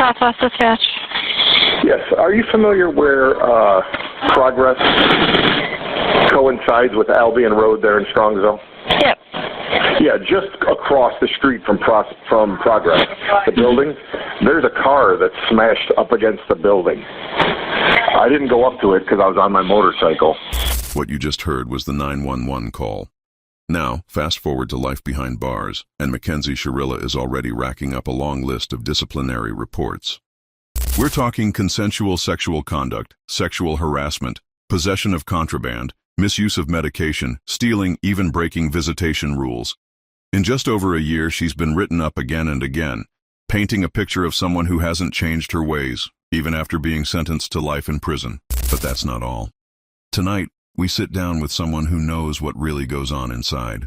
Southwest Dispatch. Yes. Are you familiar where Progress coincides with Albion Road there in Strongsville? Yep. Yeah, just across the street from Progress, the building, there's a car that's smashed up against the building. I didn't go up to it because I was on my motorcycle. What you just heard was the 911 call. Now, fast forward to life behind bars, and MACKENZIE SHIRILLA is already racking up a long list of disciplinary reports. We're talking consensual sexual conduct, sexual harassment, possession of contraband, misuse of medication, stealing, even breaking visitation rules. In just over a year, she's been written up again and again, painting a picture of someone who hasn't changed her ways, even after being sentenced to life in prison. But that's not all. Tonight, we sit down with someone who knows what really goes on inside.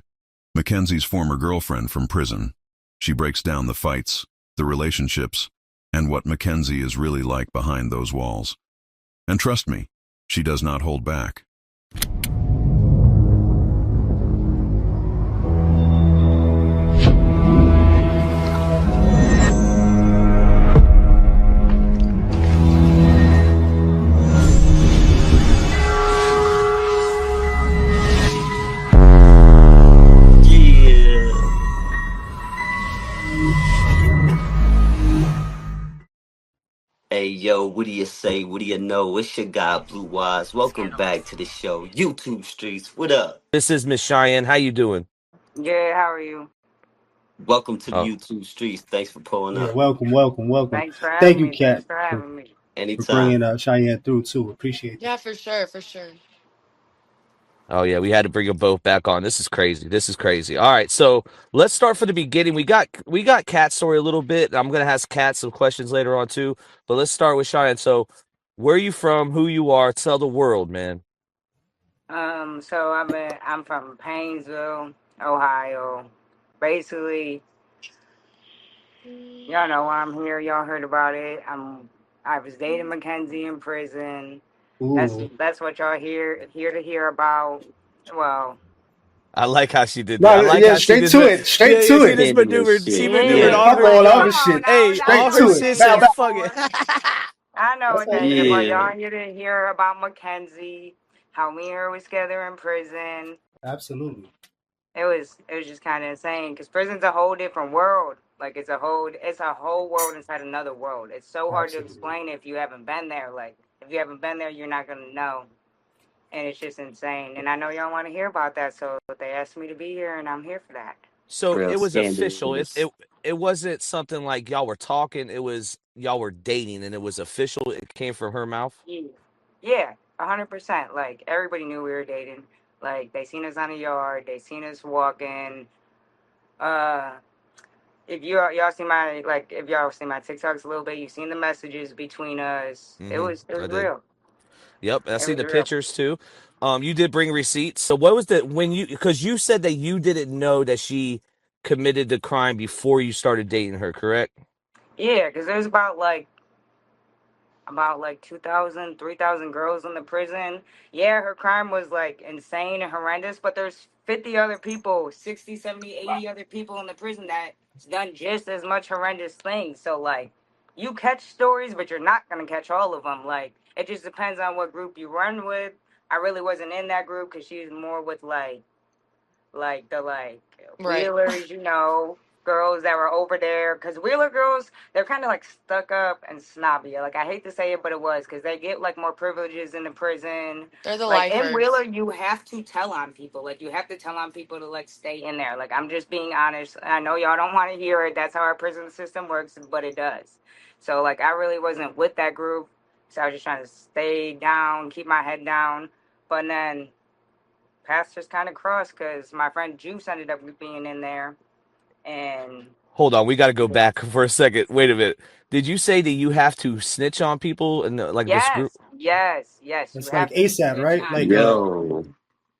MACKENZIE's former girlfriend from prison. She breaks down the fights, the relationships, and what MACKENZIE is really like behind those walls. And trust me, she does not hold back. Hey, yo, what do you say? What do you know? It's your guy, Blue Eyes. Welcome back to the show, YouTube Streets. What up? This is Miss Cheyenne. How you doing? Yeah, how are you? Welcome to the Oh, YouTube Streets. Thanks for pulling Yeah, up. welcome. Thanks for Thank having you, me. Thanks Kat, for having me. for Anytime. bringing Cheyenne through too. Appreciate that. Yeah, for sure, for sure. oh yeah, we had to bring them both back on. This is crazy. This is crazy. All right, so let's start from the beginning. We got Kat's story a little bit. I'm gonna ask Kat some questions later on too, but let's start with Cheyenne. So, where are you from? Who you are? Tell the world, man. So I'm from Painesville, Ohio. Basically, y'all know why I'm here. Y'all heard about it. I was dating MACKENZIE in prison. Ooh. That's what y'all here to hear about. Well, I like how she did that. No, I like yeah, how she straight did to that. it. Yeah, Straight yeah. to She it. just Getting this maneuvered. She shit. maneuvered yeah, all Fuck her. all come other on. shit. Hey, I all Straight know her to what it. shit that Bow, said, is bow. "Fuck it." for. I know That's what how that you is do for. it. Yeah. Y'all here to hear about MACKENZIE, how me and her was together in prison. Absolutely. It was just kind of insane because prison's a whole different world. Like it's a whole world inside another world. It's so hard to Absolutely. explain if you haven't been there. Like if you haven't been there, you're not gonna know. And it's just insane. And I know y'all want to hear about that, so they asked me to be here, and I'm here for that. So Real it was official. It scandalous. it it wasn't something like y'all were talking. It was y'all were dating, and it was official. It came from her mouth. Yeah, yeah, 100%. Like everybody knew we were dating. Like they seen us on the yard, they seen us walking. Uh, if y'all see my if y'all see my TikToks a little bit, you've seen the messages between us. It Mm-hmm. was it I was did. real. Yep, I It seen was the real. pictures too. You did bring receipts. So what was the when you because you said that you didn't know that she committed the crime before you started dating her, correct? Yeah, because there's about 2,000, 3,000 girls in the prison. Yeah, her crime was like insane and horrendous, but there's 50 other people, 60, 70, 80 other people in the prison that's done just as much horrendous things. So like you catch stories, but you're not going to catch all of them. Like it just depends on what group you run with. I really wasn't in that group because she was more with like Right. Wheelers, girls that were over there. Because Wheeler girls, they're kind of like stuck up and snobby. Like I hate to say it, but it was because they get like more privileges in the prison. They're the Like in Wheeler, lifers. you have to tell on people. Like you have to tell on people to like stay in there. Like I'm just being honest. I know y'all don't want to hear it. That's how our prison system works, but it does. So like I really wasn't with that group. So I was just trying to stay down, keep my head down. But then paths just kind of crossed because my friend Juice ended up being in there, and Hold on, we got to go back for a second. Wait a minute. Did you say that you have to snitch on people and like this group? yes, you That's like have to ASAP, snitch right? on Like people. Yo.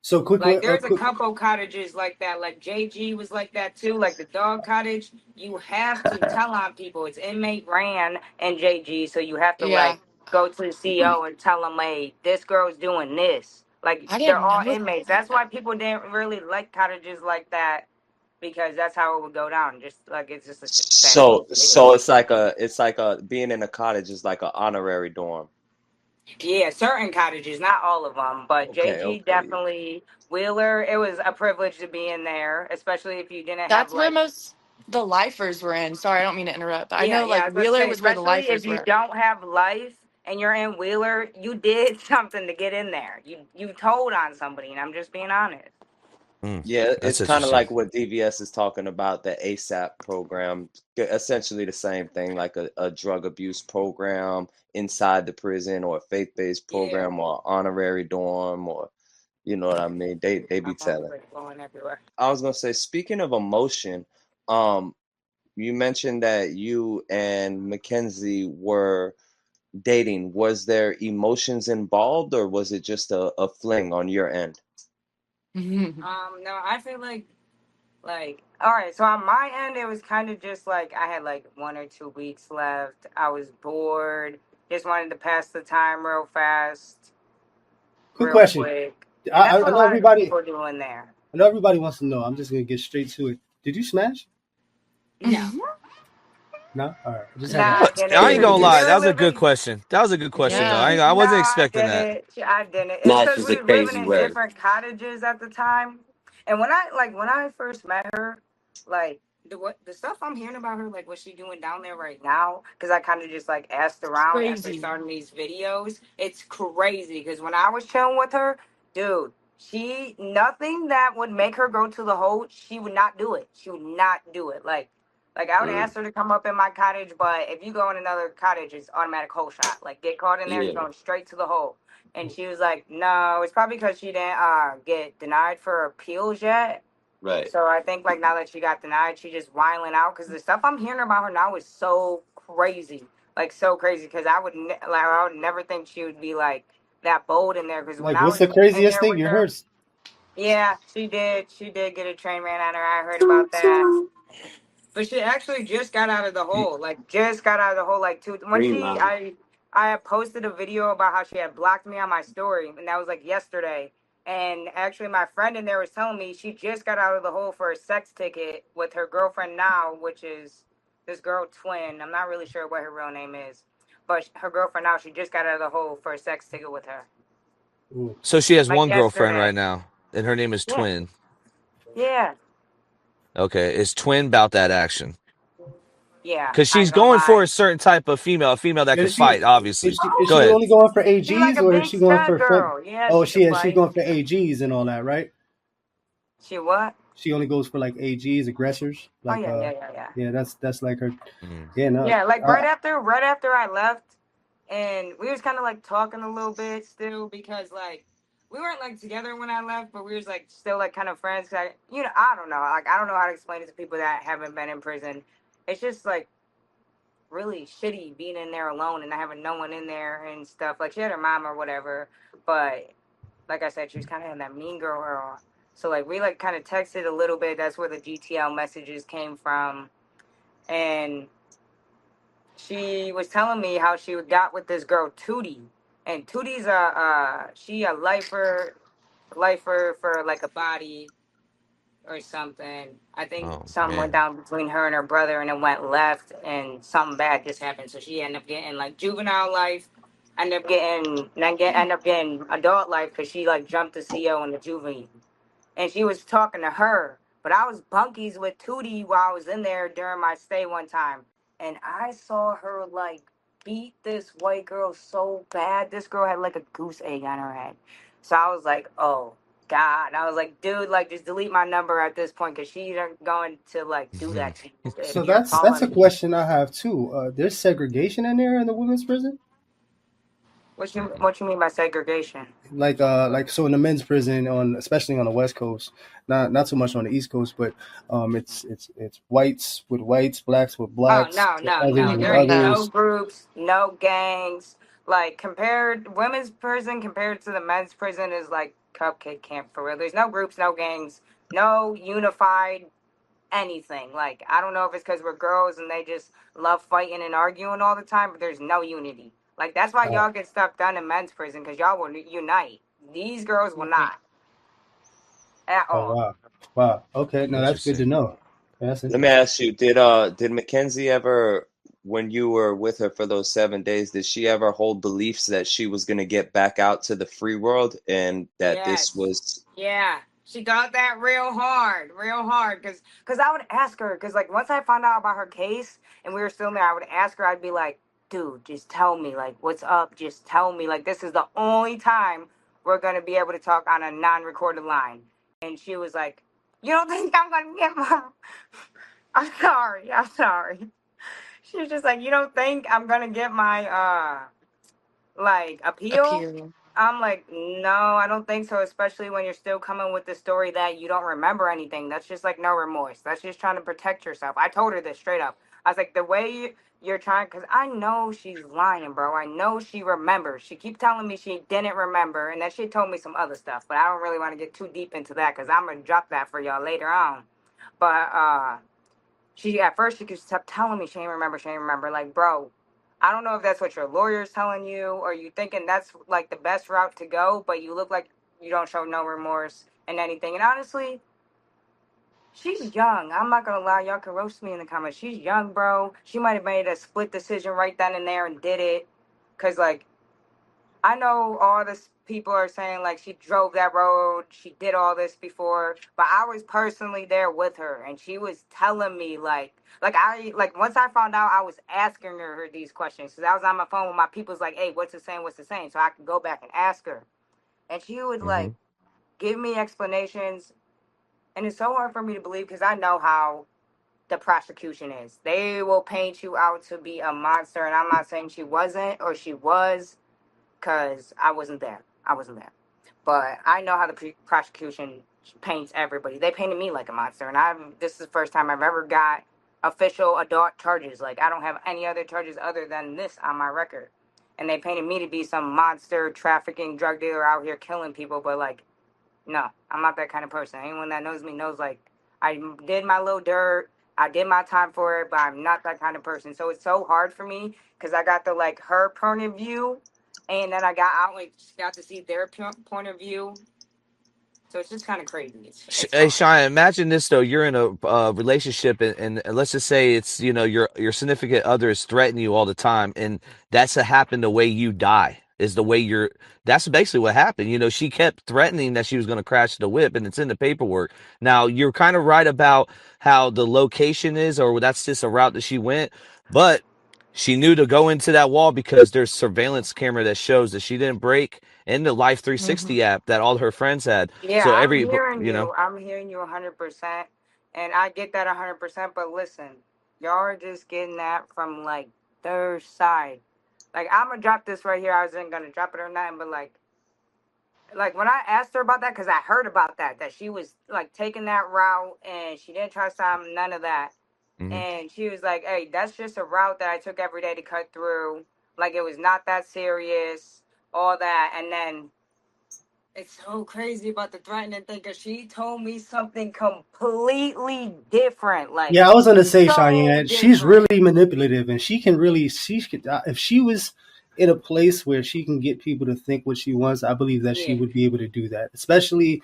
so Like quickly there's a quick couple cottages like that. Like JG was like that too. Like the dog cottage, you have to tell on people. It's inmate ran and JG, so you have to Yeah. like go to the CO and tell them, hey, this girl's doing this. Like I they're didn't all know inmates. that. That's why people didn't really like cottages like that because that's how it would go down. Just like it's just a sad thing So to do. so it's like a being in a cottage is like an honorary dorm. Yeah, certain cottages, not all of them, but Okay, JG okay. definitely. Wheeler, it was a privilege to be in there, especially if you didn't have That's where like. most the lifers were in. Sorry, I don't mean to interrupt, but I Yeah, know yeah, I like was about to Wheeler say, was where the especially if lifers you were. don't have life and you're in Wheeler, you did something to get in there. You told on somebody, and I'm just being honest. Yeah, That's it's kind of interesting. like what DVS is talking about, the ASAP program. Essentially the same thing, like a drug abuse program inside the prison, or a faith-based Yeah, program, or honorary dorm, or you know what I mean? They my be phone was telling. like blowing everywhere. I was gonna say, speaking of emotion, um, you mentioned that you and Mackenzie were dating. Was there emotions involved, or was it just a fling on your end? No, I feel like all right. So on my end, it was kind of just like I had like 1 or 2 weeks left. I was bored, just wanted to pass the time real fast, Quick real question. quick, and that's I what a know lot of everybody. people do in there. I know everybody wants to know. I'm just gonna get straight to it. Did you smash? No, No. All right. I just had to nah, I ask. didn't I ain't because gonna we lie. That were was a good living. question. That was a good question, though. Yeah. I No, wasn't I expecting that. didn't. I didn't. It's Nah, it's because just we a were living crazy in word. different cottages at the time, and when I first met her, like the stuff I'm hearing about her, like what she doing down there right now, because I kind of just like asked around after Crazy. starting these videos. It's crazy because when I was chilling with her, dude, she nothing that would make her go to the hole. She would not do it. She would not do it. Like I would Mm, ask her to come up in my cottage, but if you go in another cottage, it's automatic hole shot. Like get caught in there, you're yeah, going straight to the hole. And she was like, no, it's probably because she didn't get denied for appeals yet. right. So I think like now that she got denied, she just whiling out because the stuff I'm hearing about her now is so crazy, like so crazy. Because I would never think she would be like that bold in there. Because when Like, I what's was the in craziest there thing with you her, heard? yeah, she did. She did get a train ran on her. I heard about that. But she actually just got out of the hole. Like just got out of the hole like two when Green she mama. I had posted a video about how she had blocked me on my story, and that was like yesterday. And actually my friend in there was telling me she just got out of the hole for a sex ticket with her girlfriend now, which is this girl Twin. I'm not really sure what her real name is. But her girlfriend now, she just got out of the hole for a sex ticket with her. Ooh. So she has Like one girlfriend right yesterday. now, and her name is Yeah. Twin. Yeah. Okay, is Twin about that action? Yeah. Because I she's ain't gonna going for lie. a certain type of female, a female that can Is she fight. Obviously, is go she ahead. only going for She like AGs, a or is big she going stud for fem? girl. Yeah, Oh, she could she's fight. going for AGs and all that, right? She what? She only goes for like AGs, aggressors. Oh Like, yeah, yeah, yeah, yeah. yeah, that's like her. Mm. Yeah, no. Yeah, like right after I left, and we was kind of like talking a little bit still because like we weren't like together when I left, but we was like still like kind of friends. 'Cause I don't know, like I don't know how to explain it to people that haven't been in prison. It's just like really shitty being in there alone and not having no one in there and stuff. Like she had her mom or whatever, but like I said, she was kind of in that mean girl. So like we like kind of texted a little bit. That's where the GTL messages came from, and she was telling me how she got with this girl Tootie, and Tootie's a lifer for like a body or something. I think Oh something went man. down between her and her brother, and it went left, and something bad just happened. So she ended up getting like juvenile life. End up getting adult life because she like jumped the CO in the juvie, and she was talking to her. But I was bunkies with Tootie while I was in there during my stay one time, and I saw her like beat this white girl so bad. This girl had like a goose egg on her head. So I was like, oh God. I was like, dude, like just delete my number at this point because she's going to like do that to you if So you're that's a calling me. question I have too. There's segregation in there in the women's prison. What you mean by segregation? Like so in the men's prison, on especially on the West Coast, not so much on the East Coast, but it's whites with whites, blacks with Oh blacks, no, no, others no. Mm-mm, with There like ain't that. no others. groups, no gangs. Like compared women's prison compared to the men's prison is like cupcake camp for real. There's no groups, no gangs, no unified anything. Like I don't know if it's because we're girls and they just love fighting and arguing all the time, but there's no unity. Like that's why Uh, y'all get stuff done in men's prison because y'all will unite. These girls will Mhm. not. at Oh all. wow, wow. Okay, no, that's good to Interesting. know. That's Let me interesting. ask you, did Mackenzie ever, when you were with her for those 7 days, did she ever hold beliefs that she was gonna get back out to the free world and that this Yes. was Yeah. She got that real hard, cause I would ask her, cause like once I found out about her case and we were still there, I would ask her. I'd be like, "Dude, just tell me, like, what's up? Just tell me, like, this is the only time we're gonna be able to talk on a non-recorded line." And she was like, "You don't think I'm gonna get my?" I'm sorry. I'm sorry. She was just like, "You don't think I'm gonna get my like appeal?" Appeal. I'm like, no, I don't think so, especially when you're still coming with the story that you don't remember anything. That's just like no remorse. That's just trying to protect yourself. I told her this straight up. I was like, the way you're trying, because I know she's lying, bro. I know she remembers. She keeps telling me she didn't remember, and then she told me some other stuff, but I don't really want to get too deep into that because I'm going to drop that for y'all later on. But she at first she kept telling me she ain't remember, she ain't remember. Like, bro, I don't know if that's what your lawyer's telling you or you thinking that's like the best route to go, but you look like you don't show no remorse and anything. And honestly, she's young. I'm not gonna lie, y'all can roast me in the comments. She's young, bro. She might have made a split decision right then and there and did it. Cause like I know all this people are saying like she drove that road, she did all this before, but I was personally there with her and she was telling me like once I found out I was asking her these questions because I was on my phone with my people's like, hey, what's it saying? What's it saying? So I could go back and ask her. And she would Hmm. like give me explanations and it's so hard for me to believe because I know how the prosecution is. They will paint you out to be a monster and I'm not saying she wasn't or she was because I wasn't there. I wasn't there. But I know how the prosecution paints everybody. They painted me like a monster, and this is the first time I've ever got official adult charges. Like I don't have any other charges other than this on my record, and they painted me to be some monster trafficking drug dealer out here killing people. But like, no, I'm not that kind of person. Anyone that knows me knows like I did my little dirt. I did my time for it, but I'm not that kind of person. So it's so hard for me because I got the like her point of view, and then I got out like got to see their point of view. So it's just kind of crazy. It's Hey, hard. Shia, imagine this though. You're in a relationship, and let's just say it's your significant other is threatening you all the time, and that's to happen the way you die is the way you're. That's basically what happened. She kept threatening that she was going to crash the whip, and it's in the paperwork. Now you're kind of right about how the location is, or that's just a route that she went, but she knew to go into that wall because there's surveillance camera that shows that she didn't break in the Life Hmm. 360 app that all her friends had. Yeah, So I'm every, hearing you know. you. I'm hearing you 100%, and I get that 100%. But listen, y'all are just getting that from like their side. Like I'm gonna drop this right here. I wasn't gonna drop it or nothing, but like when I asked her about that, because I heard about that she was like taking that route and she didn't trust him, none of that. Mhm. And she was like, hey, that's just a route that I took every day to cut through. Like it was not that serious, all that. And then it's so crazy about the threatening thing because she told me something completely different. Like Yeah, I was gonna say, so Cheyenne, she's different. really manipulative, and she could, if she was in a place where she can get people to think what she wants, I believe that she Yeah. would be able to do that. Especially,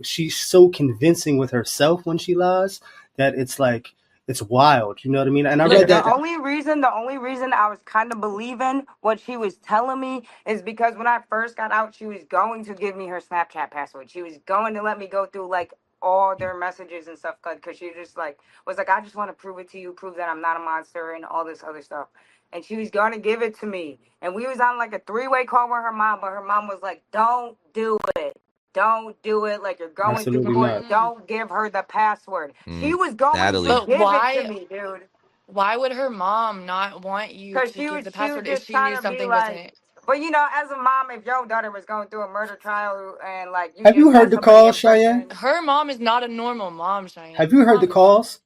she's so convincing with herself when she lies that it's like it's wild. You know what I mean? And I Look, read Yeah. that. the only reason I was kind of believing what she was telling me is because when I first got out, she was going to give me her Snapchat password. She was going to let me go through like all their messages and stuff because she just like was like, I just want to prove it to you, prove that I'm not a monster and all this other stuff. And she was going to give it to me. And we was on like a three-way call with her mom, but her mom was like, don't do it. Don't do it. Like you're going through Absolutely court. not. Mm. Don't give her the password. She Mm, was going to Natalie. But give it to me, dude. why would her mom not want you Cause to she give was the she was password if just she knew trying to be something like, wasn't but as a mom, if your daughter was going through a murder trial and like you Have you just heard got the somebody calls, in Cheyenne? prison, her mom is not a normal mom, Have Cheyenne. you Her heard the mom is calls?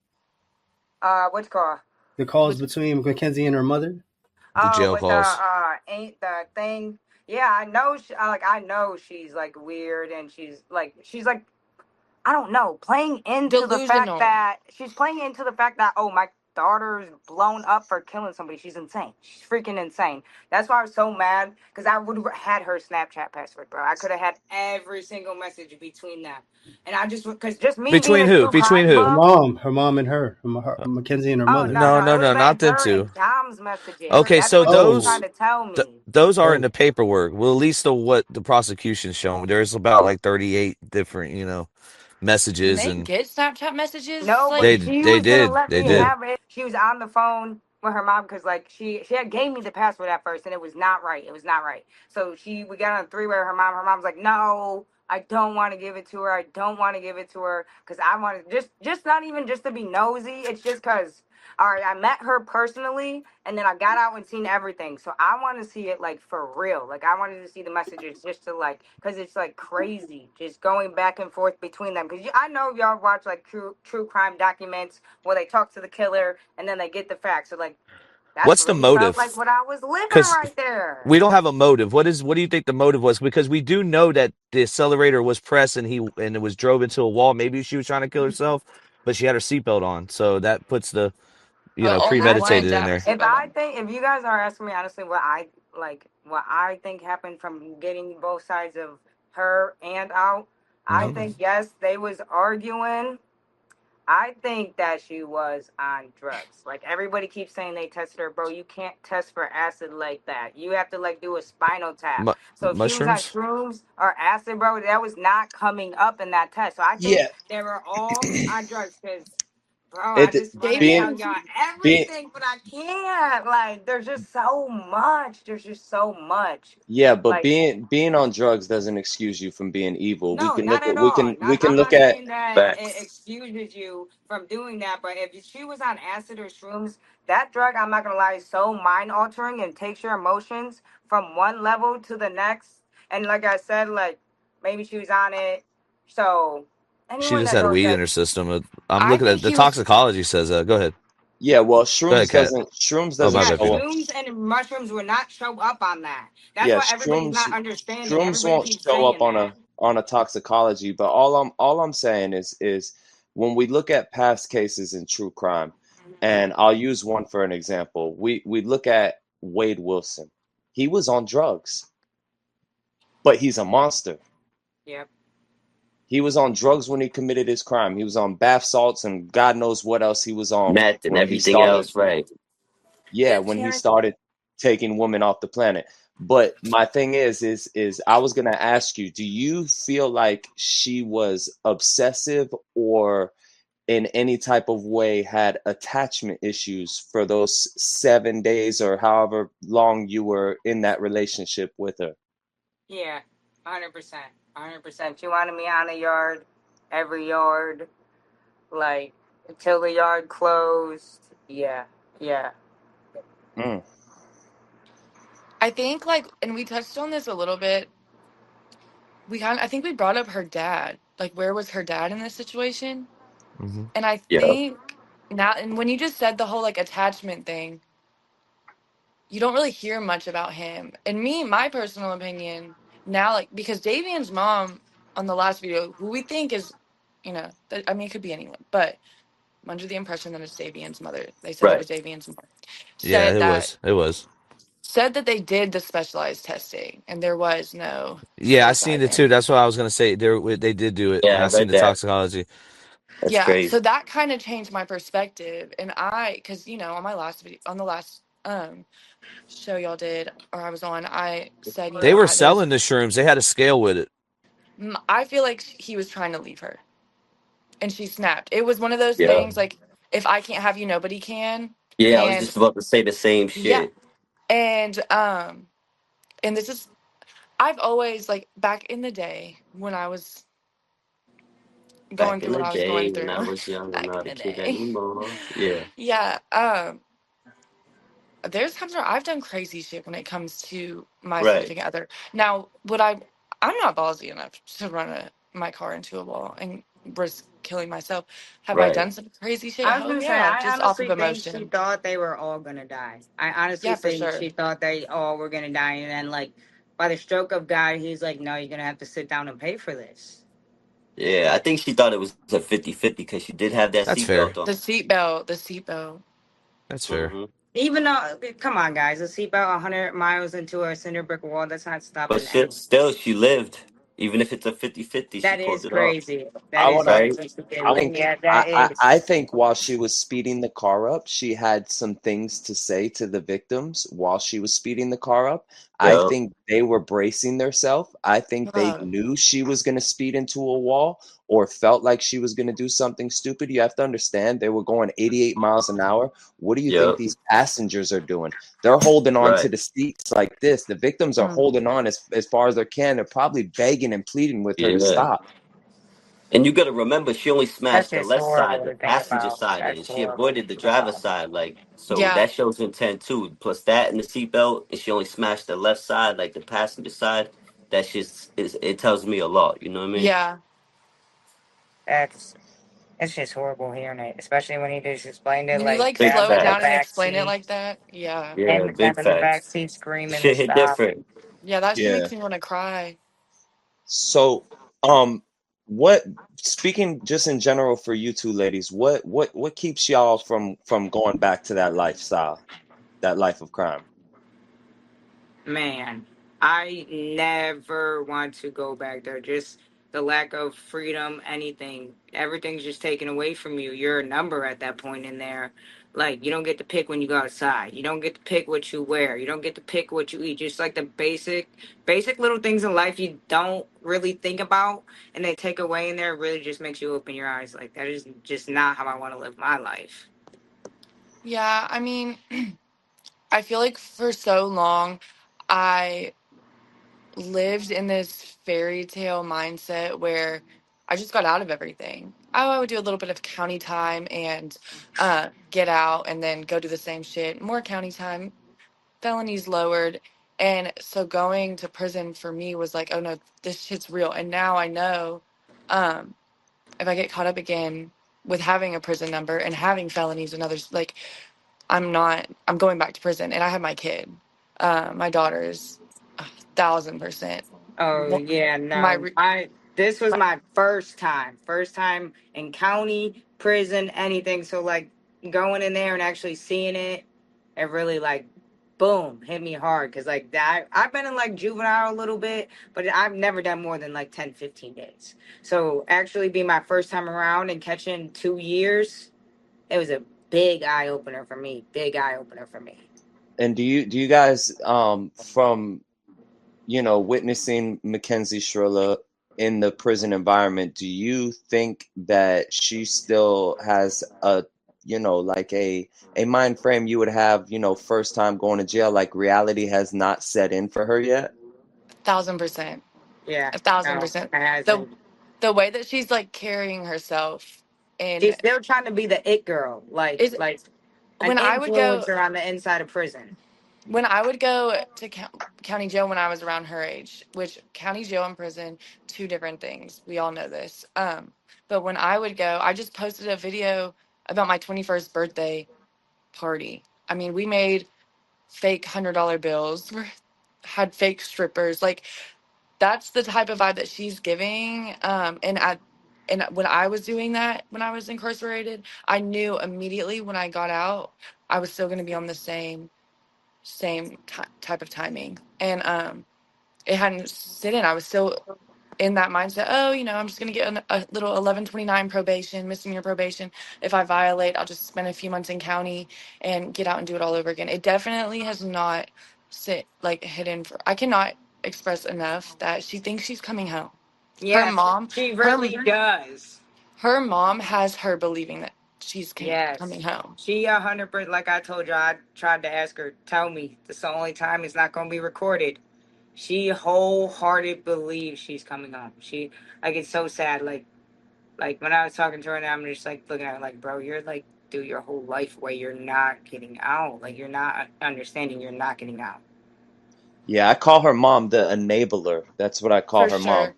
what's it called? The calls with between Mackenzie and her mother? The Oh, jail with the calls. ain't the thing. Yeah, I know. I know she's like weird, and she's like I don't know, playing into the fact delusional. that she's playing into the fact that oh daughter's blown up for killing somebody. She's insane. She's freaking insane. That's why I was so mad because I would have had her Snapchat password, bro. I could have had every single message between them, and I just because just me being Between a who? true Between crime who? buff. Her mom and Mackenzie and her Oh mother. no, No, no, no, it was no, not them her and two. Dom's messages. Okay, That's so what she was Oh, trying to tell me. those are in oh, the paperwork. Well, at least what the prosecution's showing. There's about like 38 different, Can messages, they and get Snapchat messages? No, Like, but they she they was gonna did let they me did. yeah. have it. She was on the phone with her mom because like she had gave me the password at first and it was not right. It was not right. So we got on a three way with her mom. Her mom's like, no, I don't want to give it to her. I don't want to give it to her because I want to just not even just to be nosy. It's just because all right, I met her personally and then I got out and seen everything. So I want to see it like for real. Like I wanted to see the messages just to like because it's like crazy just going back and forth between them. Because I know y'all watch like true crime documents where they talk to the killer and then they get the facts. So like that's What's the really felt like motive? what I was living Because right there. we don't have a motive. What do you think the motive was? Because we do know that the accelerator was pressed and it was drove into a wall. Maybe she was trying to kill herself, but she had her seatbelt on, so that puts the only one premeditated to in have a there. If seatbelt I on. think if you guys are asking me honestly what I think happened from getting both sides of her and out, I Hmm. think yes, they was arguing. I think that she was on drugs. Like everybody keeps saying they tested her, bro. You can't test for acid like that. You have to like do a spinal tap. So if she was on Mushrooms? shrooms or acid, bro, that was not coming up in that test. So I think Yeah, they were all on drugs because, bro, I it just want to being tell Davian's y'all being everything, but I can't. Like, there's just so much. There's just so much. yeah, but Like, being on drugs doesn't excuse you from being evil. We no, can not look at at all. we Not, can I'm look not at saying that it Facts. excuses you from doing that, but if she was on acid or shrooms, that drug, I'm not gonna lie, is so mind altering and takes your emotions from one level to the next. And like I said, like maybe she was on it. So She anyone just that had knows weed in that, her system. I'm I looking think at the he was. toxicology says. Go ahead. yeah, well, Go ahead, Kat. shrooms Oh, my doesn't yeah, bad, show Peter. up. shrooms and mushrooms would not show up on that. That's Yeah, what everybody's not understanding. shrooms Everybody won't keeps show up saying that. on a toxicology, but all I'm saying is when we look at past cases in true crime, and I'll use one for an example. We look at Wade Wilson. He was on drugs, but he's a monster. Yep. He was on drugs when he committed his crime. He was on bath salts and God knows what else he was on Meth and when he everything started. else, right? Yeah, when he started taking women off the planet. But my thing is I was gonna ask you, do you feel like she was obsessive or in any type of way had attachment issues for those 7 days or however long you were in that relationship with her? Yeah, 100%. 100%. She wanted me on the yard, every yard, like until the yard closed. Yeah, yeah. Mm. I think like, and we touched on this a little bit. I think we brought up her dad. Like, where was her dad in this situation? Hmm. And I Yeah. think now, and when you just said the whole like attachment thing, you don't really hear much about him. And me, my personal opinion now, like because Davian's mom on the last video, who we think is, I mean, it could be anyone, but I'm under the impression that it's Davian's mother. They said it Right. was Davian's mom. Yeah, Said it that was. It was. said that they did the specialized testing and there was no Yeah, I seen suicide it too. there. That's what I was gonna say. They did do it, Yeah, and I I seen read the that. toxicology. That's Yeah, crazy. so that kind of changed my perspective. And because on my last video, on the last show y'all did, or I was on, I said, They were there's selling the shrooms. They had a scale with it. I feel like he was trying to leave her and she snapped. It was one of those Yeah. things like, if I can't have you, nobody can. Yeah, I was And just about to say the same yeah, shit. and and this is, I've always like back in the day when I was going Back in through what the I was going day when I through, was young, I'm back in not a the kid day. anymore. Yeah. Yeah, there's times where I've done crazy shit when it comes to my Right. significant other. Now, I'm not ballsy enough to run my car into a wall and risk killing myself. Have I Right. done some crazy shit? I was Hell gonna say, yeah, I just off of honestly think she emotion. thought they were all gonna die. I honestly Yeah, for think sure. she thought they all were gonna die, and then like by the stroke of God, he's like, "No, you're gonna have to sit down and pay for this." Yeah, I think she thought it was a 50-50 because she did have that That's fair. seatbelt on. The seatbelt. That's fair. Hmm. Even though, come on, guys, a seatbelt 100 miles into a cinder brick wall, that's not But stopping shit, anyone. still, she lived. Even if it's a 50-50, she That pulled is it off, crazy. I That is want to. right? something to get I with. think. Yeah, that is. I think while she was speeding the car up, she had some things to say to the victims while she was speeding the car up. I Yep. think they were bracing themselves. I think they Oh, knew she was going to speed into a wall or felt like she was going to do something stupid. You have to understand they were going 88 miles an hour. What do you think Yep. these passengers are doing? They're holding on to Right. the seats like this. The victims are mm, holding on as far as they can. They're probably begging and pleading with her to Yeah. stop. And you got to remember, she only That's smashed the just left side, horrible the to think passenger about. side That's in. She horrible to avoided the think driver's about. side, like, so yeah, that shows intent too. Plus that and the seatbelt, and she only smashed the left side, like the passenger side. That just is, it tells me a lot. You know what I mean? yeah. That's it's just horrible hearing it, especially when he just explained it When you like like Big grabs slow it at the down and back facts. explain it seat like that, yeah, Yeah, and grabs big at the back facts. seat screaming to Shit hit stop. different. yeah. That shit Yeah. makes me want to cry. So, um, what speaking just in general for you two ladies, what keeps y'all from going back to that lifestyle, that life of crime? Man, I never want to go back there. Just the lack of freedom, anything. Everything's just taken away from you. You're a number at that point in there. Like, you don't get to pick when you go outside. You don't get to pick what you wear. You don't get to pick what you eat. Just like the basic little things in life you don't really think about and they take away in there really just makes you open your eyes. Like, that is just not how I want to live my life. Yeah, I mean, I feel like for so long, I lived in this fairy tale mindset where I just got out of everything. I would do a little bit of county time and get out and then go do the same shit. More county time, felonies lowered. And so going to prison for me was like, oh no, this shit's real. And now I know um, if I get caught up again with having a prison number and having felonies and others, like I'm going back to prison. And I have my kid. My daughter's 1,000%. Oh yeah, My no. re- I this was my my first time. First time in county, prison, anything. So like going in there and actually seeing it, it really like boom, hit me hard cuz like that I've been in like juvenile a little bit, but I've never done more than like 10, 15 days. So actually be my first time around and catching 2 years, it was a big eye opener for me. Big eye opener for me. And do you guys from witnessing Mackenzie Shirilla in the prison environment, do you think that she still has a like a mind frame you would have, first time going to jail, like reality has not set in for her yet? 1,000%. Yeah, a thousand no, percent. it The hasn't. the way that she's like carrying herself She's and still trying to be the it girl, is like an when I would go influencer on the inside of prison. when I would go to county jail when I was around her age, which county jail and prison, two different things. We all know this. But when I would go, I just posted a video about my 21st birthday party. I mean, we made fake $100 bills, had fake strippers. Like that's the type of vibe that she's giving. And when I was doing that, when I was incarcerated, I knew immediately when I got out, I was still going to be on the type of timing. And it hadn't sit in. I was still in that mindset. Oh, I'm just going to get a little 1129 probation, misdemeanor probation. If I violate, I'll just spend a few months in county and get out and do it all over again. It definitely has not sit like hidden for. I cannot express enough that she thinks she's coming home. Her Yes, mom, she her really does. her mom has her believing that she's Yes, coming home. she 100%. Like I told you, I tried to ask her, tell me this is the only time it's not going to be recorded. She wholehearted believes she's coming home. She like it's so sad. Like when I was talking to her, and I'm just like looking at her like, bro, you're like through your whole life where you're not getting out. Like you're not understanding. You're not getting out. Yeah, I call her mom the enabler. That's what I call For her mom. sure.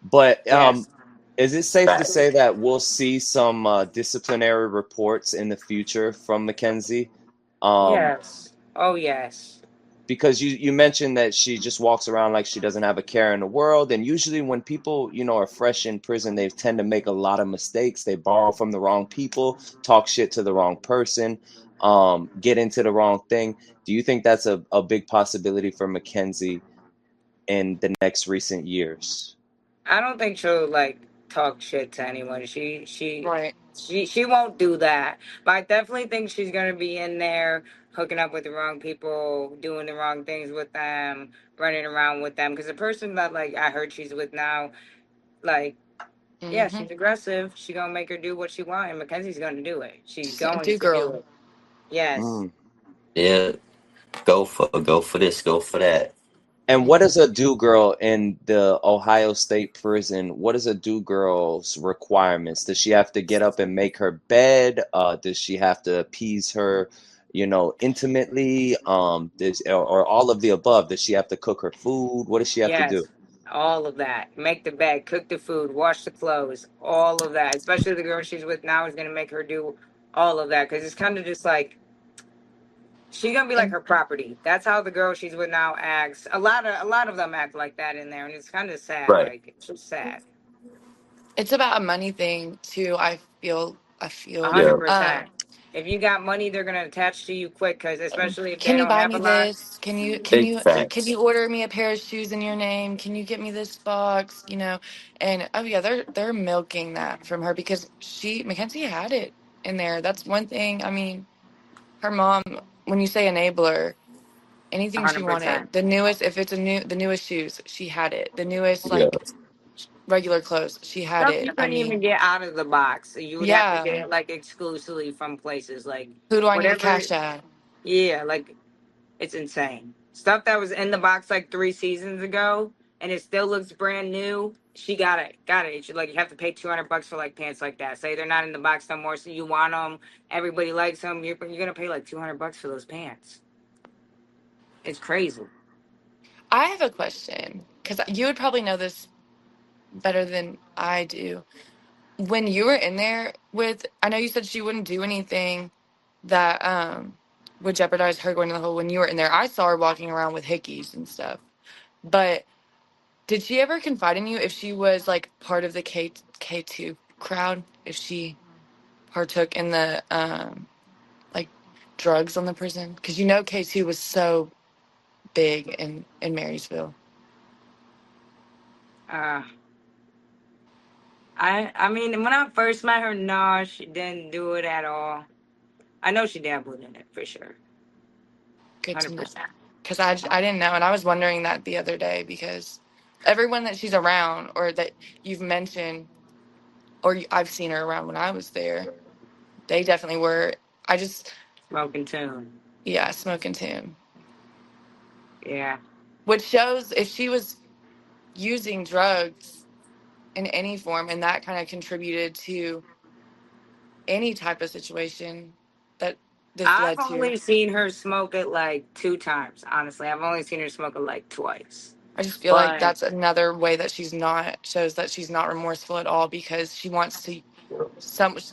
But Yes. is it safe to say Facts. that we'll see some disciplinary reports in the future from Mackenzie? Um, Yes. Oh yes. because you mentioned that she just walks around like she doesn't have a care in the world, and usually when people are fresh in prison, they tend to make a lot of mistakes. They borrow from the wrong people, talk shit to the wrong person. get into the wrong thing. Do you think that's a big possibility for Mackenzie in the next recent years? I don't think she'll like talk shit to anyone. Right. She won't do that. But I definitely think she's gonna be in there hooking up with the wrong people, doing the wrong things with them, running around with them. Because the person that like I heard she's with now, like yeah, Mm-hmm. she's aggressive. She gonna make her do what she want, and Mackenzie's gonna do it. She's She's a going do to do girl. it. Yes. Mm. Yeah, go for this, go for that. And what is Mm-hmm. a do girl in the Ohio State prison? What is a do girl's requirements? Does she have to get up and make her bed? Does she have to appease her, intimately? Or all of the above? Does she have to cook her food? What does she have to do? Yes. All of that. Make the bed, cook the food, wash the clothes, all of that. Especially the girl she's with now is gonna make her do all of that because it's kind of just like she's gonna be like And her property. That's how the girl she's with now acts. A lot of them act like that in there, and it's kind of sad. Right. Like it's just sad. it's about a money thing too. I A feel. hundred Yeah. percent. If you got money, they're gonna attach to you quick. Because especially if they Can you don't buy have me a lot. this? Can you can Big you can facts. you order me a pair of shoes in your name? Can you get me this box? And oh yeah, they're milking that from her because Mackenzie had it in there. That's one thing. I mean, her mom. When you say enabler, A anything she hundred percent. wanted, the newest. If it's the newest shoes, she had it. The newest Yeah. like regular clothes, she had Stuff it. you I couldn't even mean, get out of the box. You would have to yeah. get it like exclusively from places like Who do I need to whatever. cash at? Yeah, like it's insane. Stuff that was in the box like 3 seasons ago, and it still looks brand new. She got it, got it. Like you have to pay $200 for like pants like that. Say they're not in the box no more, so you want them. Everybody likes them. You're gonna pay like $200 for those pants. It's crazy. I have a question because you would probably know this better than I do. When you were in there with, I know you said she wouldn't do anything that would jeopardize her going to the hole. When you were in there, I saw her walking around with hickeys and stuff. But did she ever confide in you if she was like part of the K2 crowd? If she partook in the like drugs on the prison? Because K2 was so big in Marysville. Uh, I mean, when I first met her, no, she didn't do it at all. I know she dabbled in it for sure, Good to hundred know. percent. Because I didn't know, and I was wondering that the other day because everyone that she's around or that you've mentioned or I've seen her around when I was there, they definitely were. I just, Smoking tune. yeah, smoking too. Yeah. Which shows if she was using drugs in any form and that kind of contributed to any type of situation that this I've led to. only seen her smoke it like 2 times, honestly. I've only seen her smoke it like twice. I just feel like But that's another way that shows that she's not remorseful at all because she wants to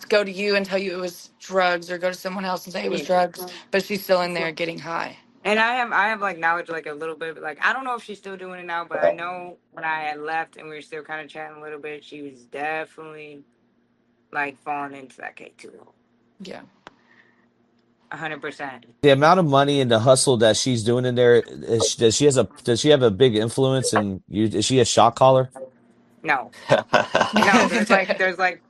go to you and tell you it was drugs or go to someone else and say it was yeah. drugs, but she's still in there getting high. And I have like knowledge like a little bit like I don't know if she's still doing it now, but I know when I had left and we were still kind of chatting a little bit, she was definitely like falling into that K2 hole. Yeah. 100%. The amount of money and the hustle that she's doing in there, does she have a big influence and you is she a shot caller? No. No, there's like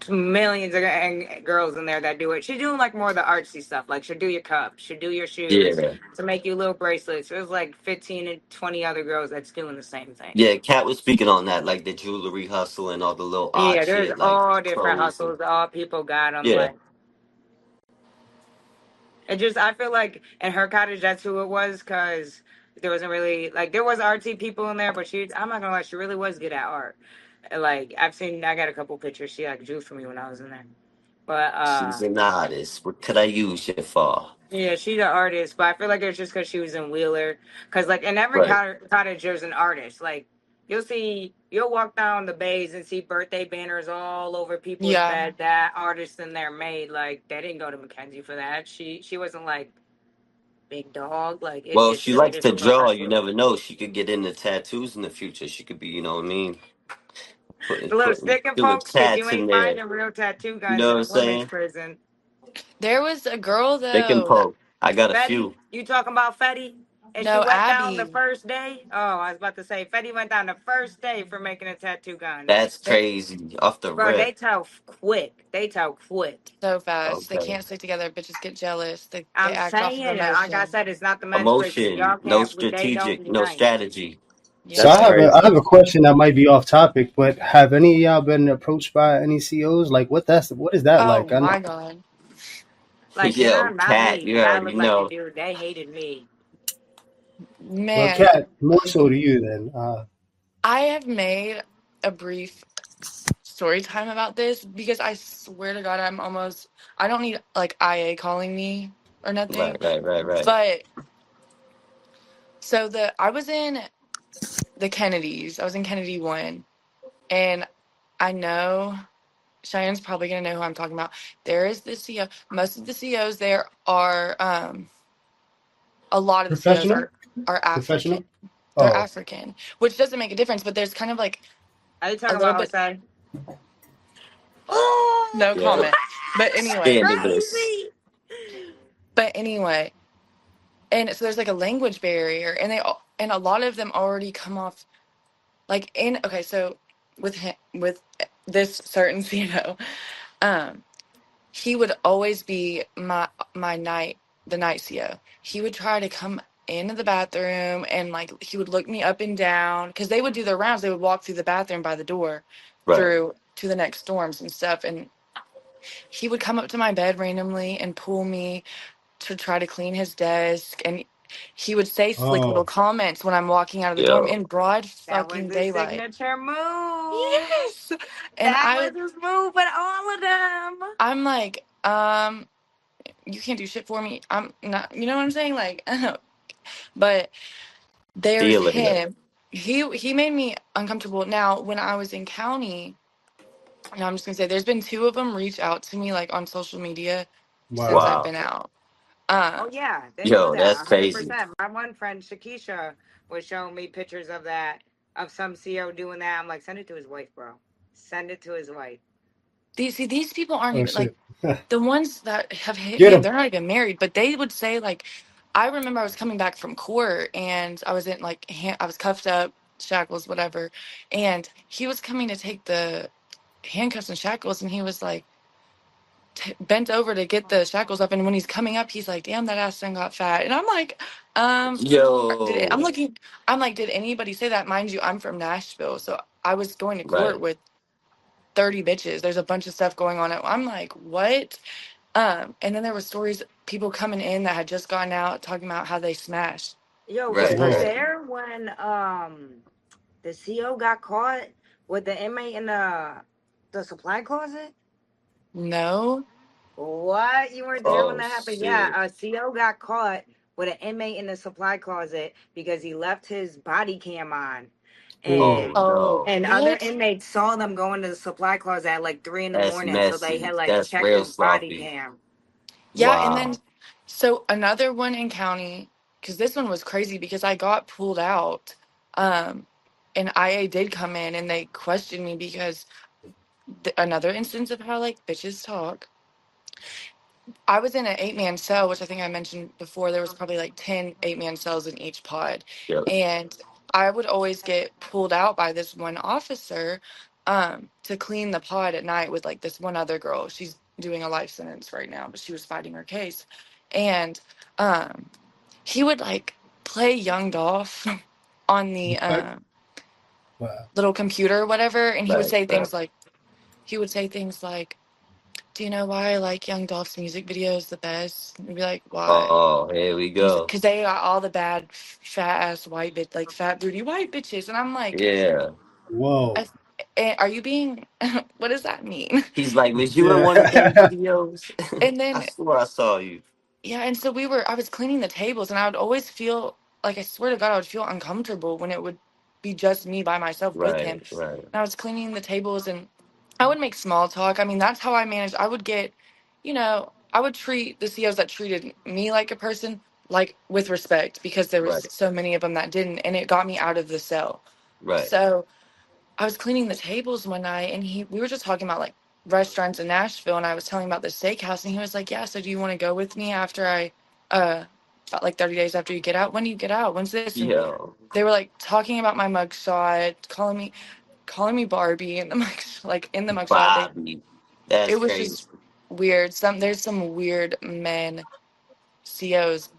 millions of girls in there that do it. She's doing like more of the artsy stuff. Like she'll do your cups, she'll do your shoes Yeah. to make you little bracelets. There's like 15 and 20 other girls that's doing the same thing. Yeah, Kat was speaking on that, like the jewelry hustle and all the little odd Yeah, there's shit, like all different clothes and hustles. All people got them. yeah. Like it just, I feel like in her cottage, that's who it was because there wasn't really like there was artsy people in there, but I'm not gonna lie, she really was good at art. Like I got a couple pictures she like drew for me when I was in there. But She's an artist. What could I use you for? yeah, she's an artist, but I feel like it's just because she was in Wheeler. Because like in every Right. cottage, there's an artist. Like you'll walk down the bays and see birthday banners all over people's Yeah. bed. That artist in there made like they didn't go to Mackenzie for that. She wasn't like big dog. Like Well, it's she really likes just to a draw. You professional. never know. She could get into tattoos in the future. She could be, you know what I mean, The little putting stick and doing poke shit. You tats in ain't there. finding real tattoo You guns know in what I'm a women's saying? prison. There was a girl They can though. poke. I got a Fetty, few. you talking about Fetty? And she No, went down the Abby. first day? Oh, I was about to say, Fetty went down the first day for making a tattoo gun. That's They crazy. Off the Bro, they rip. tell quick. They tell quick. so fast. They Okay. can't stick together. Bitches get jealous. They I'm act off of saying, like I emotion. said, it's not the men's prison. Emotion. Y'all No can't, they don't strategic. No unite. strategy. So Yep. That's I crazy. have a question that might be off topic, but have any of y'all been approached by any COs? Like what is that Oh like? my god. Like, Yo, not cat. me, You because I already look like a know. dude. They hated me. Well, Man, Kat, more so to you then. I have made a brief story time about this because I swear to God, I don't need like IA calling me or Right, nothing. right, right, right. But so I was in the Kennedys. I was in Kennedy 1, and I know Cheyenne's probably gonna know who I'm talking about. There is the CO. Most of the COs there are a lot of the COs Professional? are African. Professional? They're Oh, African, which doesn't make a difference, but there's kind of like Are you a talking little about bit Jose? Oh, no Yeah. comment. But that's anyway, Scandalous. crazy. but anyway, and so there's like a language barrier, and and a lot of them already come off like in okay, so with this certain CO, um, he would always be my the night CO. He would try to come into the bathroom and like he would look me up and down because they would do their rounds. They would walk through the bathroom by the door Right. through to the next dorms and stuff. And he would come up to my bed randomly and pull me to try to clean his desk. And he would say like little oh, comments when I'm walking out of the dorm Yo. in broad That was fucking his daylight. signature move. Yes. And That was his move with all of them. I'm like, you can't do shit for me. I'm not, you know what I'm saying? Like, but there's Feeling it. him. He made me uncomfortable. Now, when I was in county, and I'm just gonna say, there's been two of them reach out to me like on social media since wow. I've Wow. been out. Oh Um, yeah, they do Yo, that that's crazy. 100%. My one friend Shakisha was showing me pictures of that of some CO doing that. I'm like, send it to his wife, bro. Send it to his wife. these people aren't Oh even like shit. the ones that have hit Get me up. him. They're not even married, but they would say like, I remember I was coming back from court and I was in like I was cuffed up, shackles, whatever, and he was coming to take the handcuffs and shackles, and he was like bent over to get the shackles up, and when he's coming up he's like, damn, that ass done got fat. And I'm like, I'm Yo. looking, I'm like, did anybody say that? Mind you, I'm from Nashville, so I was going to court Right. with 30 bitches. There's a bunch of stuff going on. I'm like, what? And then there were stories, people coming in that had just gone out talking about how they smashed Yo, this was Right, you Whoa. right. person. there when the CO got caught with the inmate in the supply closet? No. What? You weren't there when Oh that happened? shit. Yeah, a CO got caught with an inmate in the supply closet because he left his body cam on. Whoa. Oh And Oh, no. and other what? inmates saw them go into the supply closet at like 3 in the That's morning. So they messy. had like That's checked real his body sloppy. cam. Yeah, and then Wow. so another one in county, because this one was crazy because I got pulled out. Um, and IA did come in and they questioned me because another instance of how like bitches talk. I was in an 8-man cell, which I think I mentioned before. There was probably like 10 8-man cells in each pod. Yep. And I would always get pulled out by this one officer to clean the pod at night with like this one other girl. She's doing a life sentence right now, but she was fighting her case. And um, he would like play Young Dolph on the What? Wow. little computer or whatever. And Right, right. he would say things like, do you know why I like Young Dolph's music videos the best? And be like, why? Oh, here we He's go. because they got all the bad fat ass white bitch, like fat booty white bitches, and I'm like, Yeah. Whoa. I, are you being? What does that mean? He's like, was you in one of them Yeah. videos? And I then swear I saw you. yeah, and so I was cleaning the tables, and I would always feel like I swear to God, I would feel uncomfortable when it would be just me by myself with him. Right, right, And I was cleaning the tables, and I would make small talk. I mean, that's how I managed. I would get, I would treat the COs that treated me like a person, like with respect, because there was right, so many of them that didn't, and it got me out of the cell. right. So I was cleaning the tables one night, and we were just talking about like restaurants in Nashville, and I was telling him about the steakhouse, and he was like, "Yeah, so do you want to go with me after about like 30 days after you get out? When do you get out? When's this?" And Yo, they were like talking about my mugshot, calling me Barbie in the in the mugshot. Bobby. That's It was crazy. just weird. There's some weird men COs,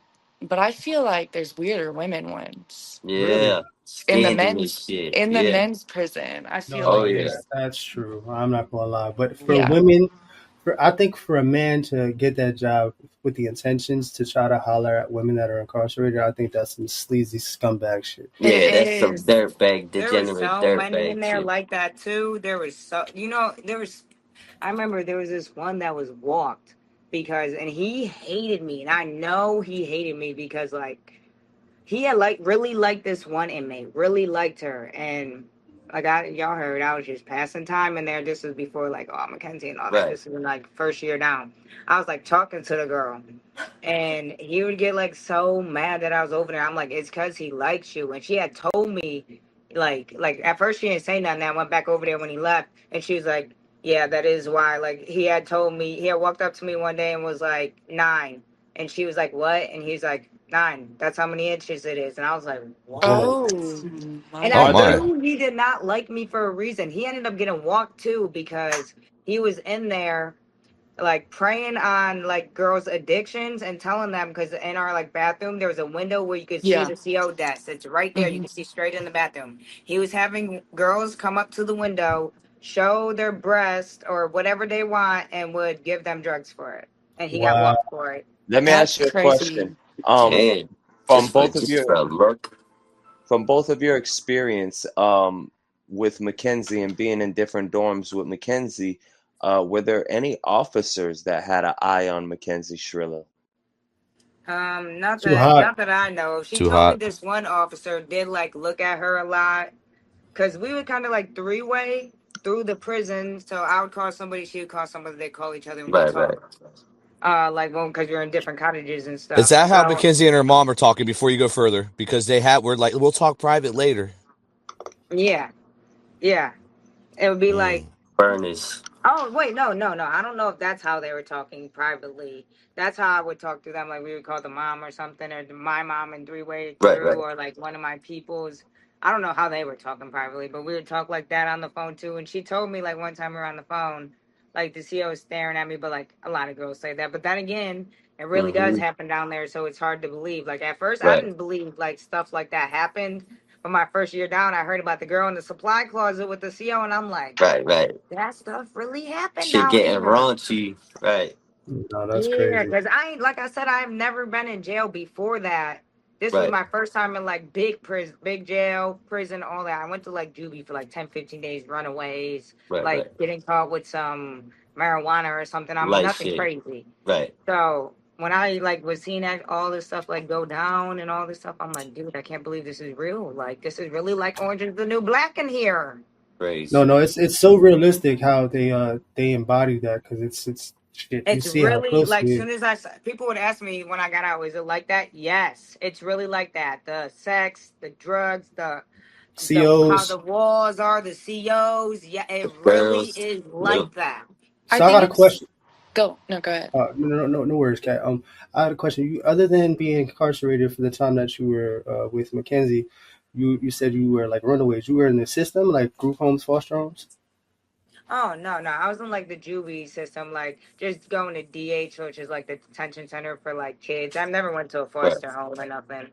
but I feel like there's weirder women ones Really? Yeah. Scandal and shit. in the Yeah. men's prison. I feel Oh No, like yeah, yeah. there's that's true. I'm not gonna lie, but for yeah. women, I think for a man to get that job with the intentions to try to holler at women that are incarcerated, I think that's some sleazy scumbag shit. It Yeah, that's some is. dirtbag, There was degenerate so many in dirtbag there shit. like that too. There was so there was. I remember there was this one that was walked because, and he hated me, and I know he hated me because like he had like really liked this one inmate, really liked her, and like y'all heard, I was just passing time in there. This was before like Mackenzie and all that. Right. This was like first year down. I was like talking to the girl, and he would get like so mad that I was over there. I'm like, it's because he likes you, and she had told me like at first she didn't say nothing. I went back over there when he left, and she was like, yeah, that is why. Like he had told me, he had walked up to me one day and was like 9. And she was like, what? And he's like, 9. That's how many inches it is. And I was like, what? Whoa. Oh my And Oh I Are there my. knew he did not like me for a reason. He ended up getting walked too because he was in there like preying on like girls' addictions and telling them, because in our like bathroom there was a window where you could see yeah. the CO desk. It's right there. You Hmm. can see straight in the bathroom. He was having girls come up to the window, show their breast or whatever they want, and would give them drugs for it. And he got Wow. walked for it. Let me That's ask you a crazy. question. Um, Damn. from both of Just your for a look. experience, with Mackenzie and being in different dorms with Mackenzie, were there any officers that had an eye on Mackenzie Shirilla? Too hot. Not that I know of. She Too told me hot. this one officer did like look at her a lot, because we would kind of like three-way through the prison. So I would call somebody, she would call somebody, they call each other, and we Right, right. talk. Like, well, because you're in different cottages and Is stuff. that how So Mackenzie and her mom are talking before you go further? Because we're like, we'll talk private later. yeah, yeah, it would be like, Mm. Furnace. oh wait, no. I don't know if that's how they were talking privately. That's how I would talk to them. Like we would call the mom or something, or my mom and three-way Right, through, right. or like one of my people's. I don't know how they were talking privately, but we would talk like that on the phone too. And she told me like one time we were on the phone, like the CO was staring at me, but like a lot of girls say that. But then again, it really does Mm-hmm. happen down there, so it's hard to believe. Like at first, I Right, didn't believe like stuff like that happened. But my first year down, I heard about the girl in the supply closet with the CO, and I'm like, right, right. that stuff really happened Shit down getting here. raunchy. Right, No, that's Yeah, crazy. because I ain't, like I said, I've never been in jail before that. This was right, my first time in like big prison, big jail, prison, all that. I went to like juvie for like 10, 15 days, runaways, right, right. like getting caught with some marijuana or something. I'm Light nothing shit. crazy. Right. So when I like was seeing that all this stuff like go down and all this stuff, I'm like, dude, I can't believe this is real. Like this is really like Orange is the New Black in here. No, Crazy. no, it's so realistic how they embody that because it's shit. You It's see how really like closely. soon as people would ask me when I got out, is it like that? Yes, it's really like that. The sex, the drugs, the how COs. the walls are, the COs. Yeah, it really Girls. is Yep. like that. I So I think got a it's question. go. No, go ahead. No worries, Kat. I had a question. You, other than being incarcerated for the time that you were with Mackenzie, you said you were like runaways. You were in the system, like group homes, foster homes. Oh no, I was in like the juvie system, like just going to DH, which is like the detention center for like kids. I've never went to a Right. foster home or nothing.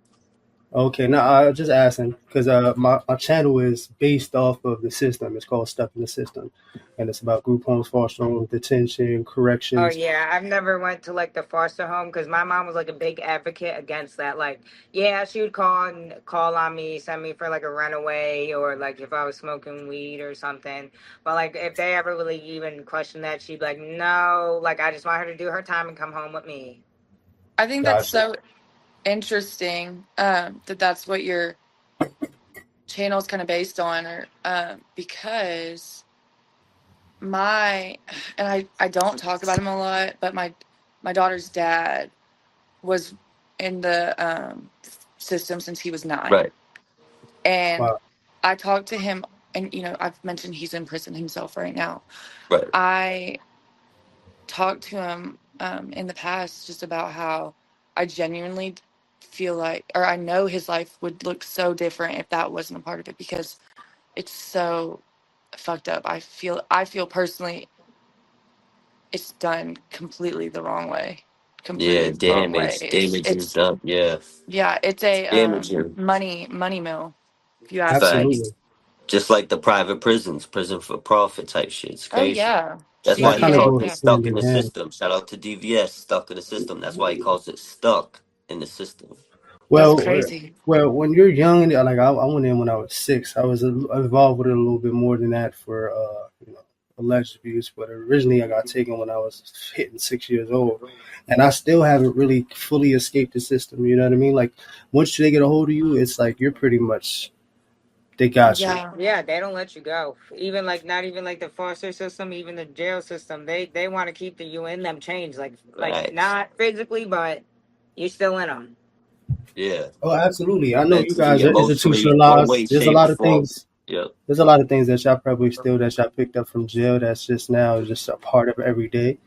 Okay, now I was just asking because my channel is based off of the system. It's called Stuck in the System, and it's about group homes, foster homes, detention, Oh corrections. yeah, I've never went to like the foster home because my mom was like a big advocate against that. Like, yeah, she would call on me, send me for like a runaway or like if I was smoking weed or something. But like if they ever really even questioned that, she'd be like, no, like I just want her to do her time and come home with me. I think that's Gotcha. so interesting that that's what your channel is kind of based on, or because my and I don't talk about him a lot, but my daughter's dad was in the system since he was 9, Right. and Wow. I talked to him and I've mentioned he's in prison himself right now. Right. I talked to him in the past just about how I genuinely feel like, or I know his life would look so different if that wasn't a part of it, because it's so fucked up. I feel personally it's done completely the wrong way. Yeah, Completely the wrong way. damage. Damage is It's done. Yeah. yeah, it's a Damaging. money mill, if you ask me. Facts. Absolutely. Just like the private prisons, prison for profit type shit. It's Oh crazy. yeah. That's And that why he kind of CDA, calls it goes yeah. hand stuck in in the hand. system. Shout out to DVS, stuck in the system. That's why he calls it stuck in the system. That's Well, crazy. when you're young, and like I went in when I was 6. I was involved with it a little bit more than that for alleged abuse. But originally, I got taken when I was hitting 6 years old, and I still haven't really fully escaped the system. You know what I mean? Like once they get a hold of you, it's like you're pretty much they got you. Yeah. Yeah, they don't let you go. Even like not even like the foster system, even the jail system. They want to keep you in them chains, like Facts. not physically, but you're still in them. Yeah. Oh, absolutely. I know you Mentally, guys are emotionally, one institutionalized. way, shape, or form. Yep. There's a lot of things that y'all probably still that y'all picked up from jail. That's just now just a part of every day.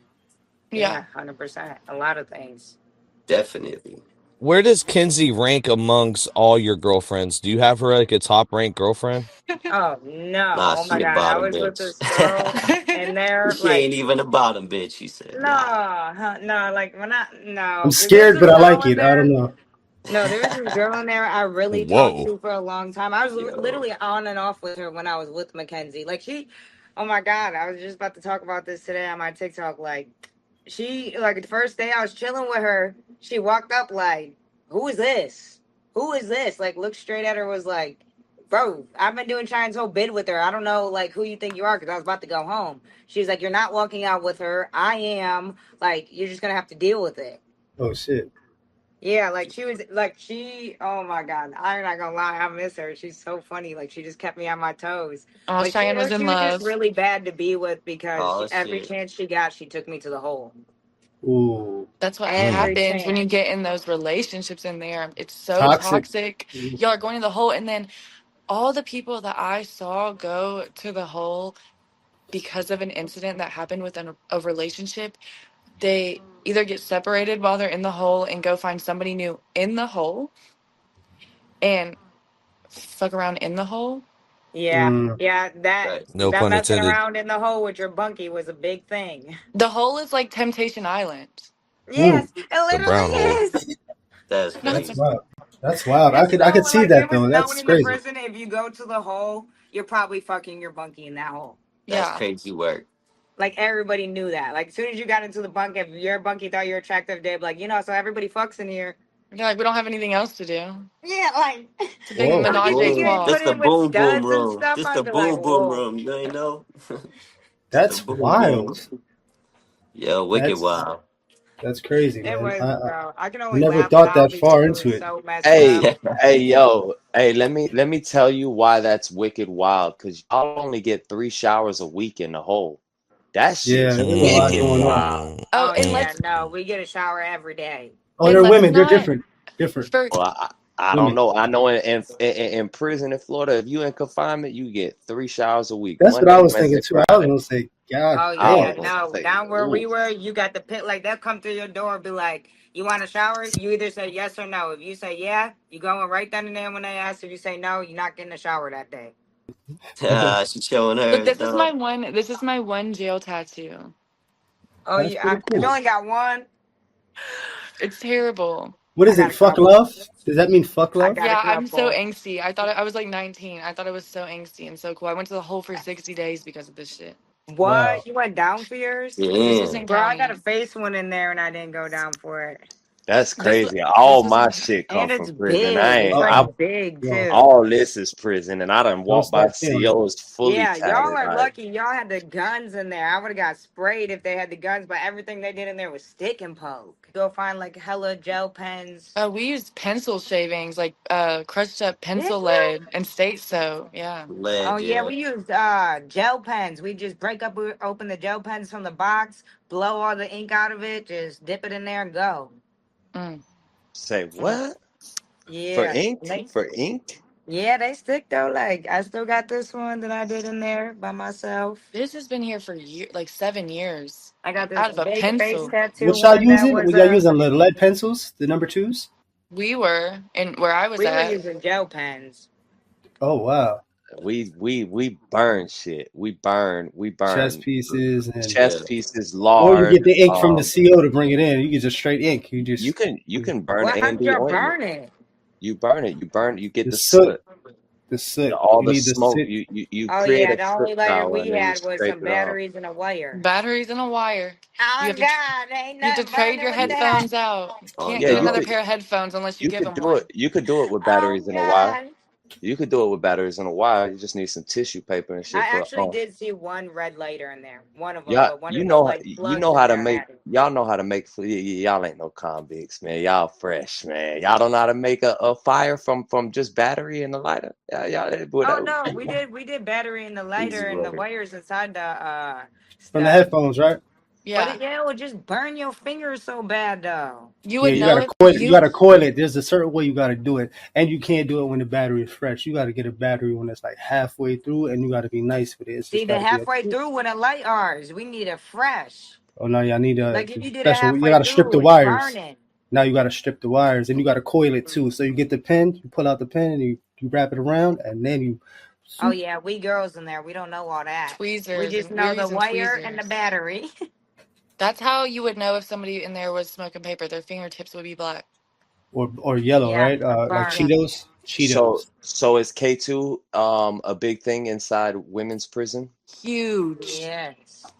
Yeah. Yeah, 100%. A lot of things. Definitely. Where does Kenzie rank amongst all your girlfriends? Do you have her like a top ranked girlfriend? Oh no! Nah, Oh my she a God! I bottom was with bitch. this girl, and they're She like, ain't even a bottom bitch. She said, no, nah. no, like when I I'm no, because there's scared, but this I girl like in it. I there. don't know. No, there was this girl in there I really talked Whoa. to for a long time. I was Yo. literally on and off with her when I was with Mackenzie. Like oh my God, I was just about to talk about this today on my TikTok. Like she, like the first day I was chilling with her, she walked up like, "Who is this? Who is this?" Like looked straight at her, was like, "Bro, I've been doing China's whole bid with her. I don't know like who you think you are," because I was about to go home. She's like, "You're not walking out with her. I am. Like you're just gonna have to deal with it." Oh shit. Yeah, like she was like oh my God, I'm not gonna lie, I miss her. She's so funny. Like she just kept me on my toes. Oh, But Cheyenne was in she was just love. really bad to be with because Oh, every shit. chance she got, she took me to the hole. Ooh. That's what Mm. Every happens when you chance. get in those relationships in there. It's so Toxic. toxic. Y'all are going to the hole, and then all the people that I saw go to the hole because of an incident that happened within a relationship, they either get separated while they're in the hole and go find somebody new in the hole and fuck around in the hole. Yeah, Mm. yeah, that Right. No that pun messing intended. around in the hole with your bunkie was a big thing. The hole is like Temptation Island. Ooh. Yes, it The literally brown hole. is. That's Not That's the, crazy. wild. That's wild. I It's could I could see like it that was though. known That's in the crazy. prison, if you go to the hole, you're probably fucking your bunkie in that hole. That's yeah. crazy work. Like everybody knew that. Like as soon as you got into the bunk, if your bunkie thought you were attractive, they'd be like, so everybody fucks in here. They're like, we don't have anything else to do. Yeah, like It's a big Whoa. I'm menage just a be getting Boom. trois. put This the in with boom boom studs and room. stuff. This the I'd be like, boom boom whoa. room. You ain't know? It's the That's boom boom. wild. Yo, wicked That's wow. that's crazy, It man. was, bro. I can I only never laugh thought now that because far it was into it. so messed up. Hey, hey, yo, hey, let me tell you why that's wicked wild. Cause y'all only get 3 showers a week in the hole. That Yeah, shit's there's a lot wicked going on. wild. Mm, Oh, Oh and mm. yeah, no, we get a shower every day. Oh, they're let's women. They're not different. Different for Well, I don't women. know. I know in prison in Florida, if you in confinement, you get 3 showers a week, That's what I Monday, was thinking Wednesday, too. I was Friday. gonna say, God Oh I yeah, damn. was no. say, Down where ooh, we were, you got the pit. Like they'll come through your door, and be like, "You want a shower?" You either say yes or no. If you say yeah, you going right then and there when they ask. If you say no, you're not getting a shower that day. She showing look, hers, this is my though. one this is my one jail tattoo. Oh, That's pretty you cool. only got one. It's terrible. What I is got it? a Fuck couple. love? Does that mean fuck I love? got a Yeah, I'm so couple. angsty. I was like 19. I thought it was so angsty and so cool. I went to the hole for 60 days because of this shit. Wow. What? You went down for yours? This was in Yeah. Bro, I got a county. face one in there, and I didn't go down for it. that's This wa- crazy. this All was my in shit come And from it's prison. I big. It's ain't. like I Uh-oh. big Yo, too. all this is prison, and I done don't walked by start feeling. COs fully Yeah, y'all tatted. are Like lucky. Y'all had the guns in there. I would have got sprayed if they had the guns, but everything they did in there was stick and poke. Go find like hella gel pens. we used pencil shavings, like crushed up Did pencil you? lead and state soap. Yeah. Oh Lead, yeah, yeah. we used gel pens. We just open the gel pens from the box, blow all the ink out of it, just dip it in there and go. Mm. say Mm. what for Yeah. ink? For ink? Yeah, they stick though. Like I still got this one that I did in there by myself. This has been here for like 7 years. I got this Out of a big face pencil. tattoo What y'all one that using? was Was y'all using the lead pencils, the number twos? We were, and where I was we were at, using gel pens. Oh wow, We burn shit. We burn chess pieces and chess Yeah. pieces, or you lard. get the ink from the CO to bring it in. You get just straight ink. You You just can you can burn Well, A how and did D y'all ointment. burn it? You burn it. You burn. You get the the soot, soot. the soot. All You the need the smoke. soot. You Oh create yeah, a the soot only lighter cloud we and then you had was scrape some it off. batteries and a wire. batteries in a wire. You Oh have to God, ain't you have to nothing trade burning your with You, that. headphones out. Oh Can't yeah, get you another no. could pair of headphones unless you you give could them do it. one. You could do it with Oh batteries in a wire. God. You could do it with batteries in a wire. You just need some tissue paper and I shit. But actually did see one red lighter in there, one of them, y'all, but one you of the know, like you plugs know in how to there make. had it. Y'all know how to make. Y'all ain't no convicts, man. Y'all fresh, man. Y'all don't know how to make a fire from just battery and a lighter. Y'all, Oh no, we did battery in the Easy lighter and the work. wires inside the From the stuff. headphones, right? But Yeah. it would just burn your fingers so bad though. You Yeah, would you know gotta if coil it. You you gotta coil it. There's a certain way you gotta do it, and you can't do it when the battery is fresh. You gotta get a battery when it's like halfway through, and you gotta be nice with it. It's See, just the gotta be a. halfway through when the light ours, we need it fresh. Oh no, y'all need a Like if you do the special. You halfway gotta strip through, the it's wires. burning. Now you gotta strip the wires, and you gotta coil it too. So you get the pin, you pull out the pin, and you wrap it around, and then you. Oh Swoop. yeah, we girls in there, we don't know all that. We tweezers just and we were know the using wire and the tweezers. battery. That's how you would know if somebody in there was smoking paper. Their fingertips would be black. Or yellow, Yeah, right? Like burn. Yeah. Cheetos. So Cheetos. so is K2 a big thing inside women's prison? Huge. Yes.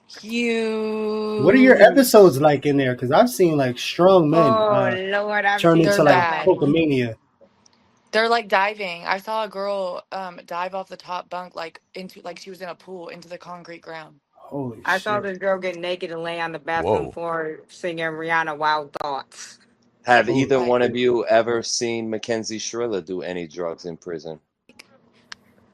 What are your Huge. episodes like in there? Because I've seen like strong men Oh Lord, I've turn seen They're into so like bad. many. Pokemania. They're like diving. I saw a girl dive off the top bunk like into like she was in a pool into the concrete ground. Holy I saw shit! this girl get naked and lay on the bathroom Whoa. floor singing Rihanna Wild Thoughts. Have Holy either Like one of shit! you ever seen Mackenzie Shirilla do any drugs in prison?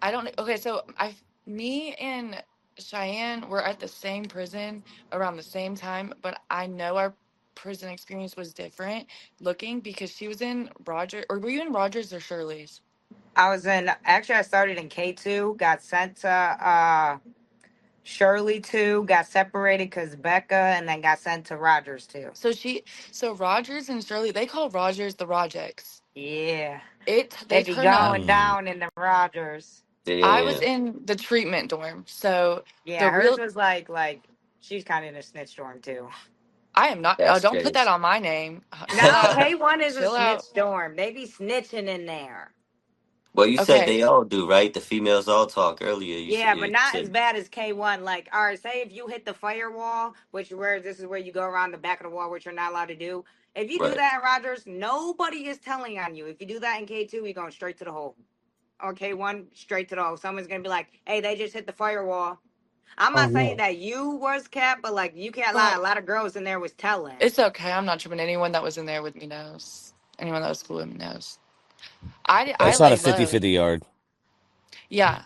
I don't okay, so I me and Cheyenne were at the same prison around the same time, but I know our prison experience was different looking because she was in Roger or were you in Rogers or Shirley's? I was in actually I started in K2, got sent to Shirley 2, got separated because Becca, and then got sent to Rogers 2. So Rogers and Shirley, they call Rogers the Rojex. Yeah. They They be turn up. going Mm. down in the Rogers. I was Yeah. in the treatment dorm. So the Yeah, hers real was like she's kind of in a snitch dorm too. I am not That's don't put that crazy. on my name. Chill No, out. K1 is a Chill out. snitch dorm. They be snitching in there. Well, you said Okay. they all do, right? The females all talk earlier. Yeah, but You not as said bad as K1. Like, all right, say if you hit the firewall, which where this is where you go around the back of the wall, which you're not allowed to do. If you do right, that in Rogers, nobody is telling on you. If you do that in K2, you're going straight to the hole. Or K1, straight to the hole. Someone's gonna be like, "Hey, they just hit the firewall." I'm Oh not saying no! that you was capped, but like you can't lie. A Well, lot of girls in there was telling. it's okay. I'm not tripping. Anyone that was in there with me knows. Anyone that was cool with me knows. I That's not a laid low. 50-50 yard. Yeah.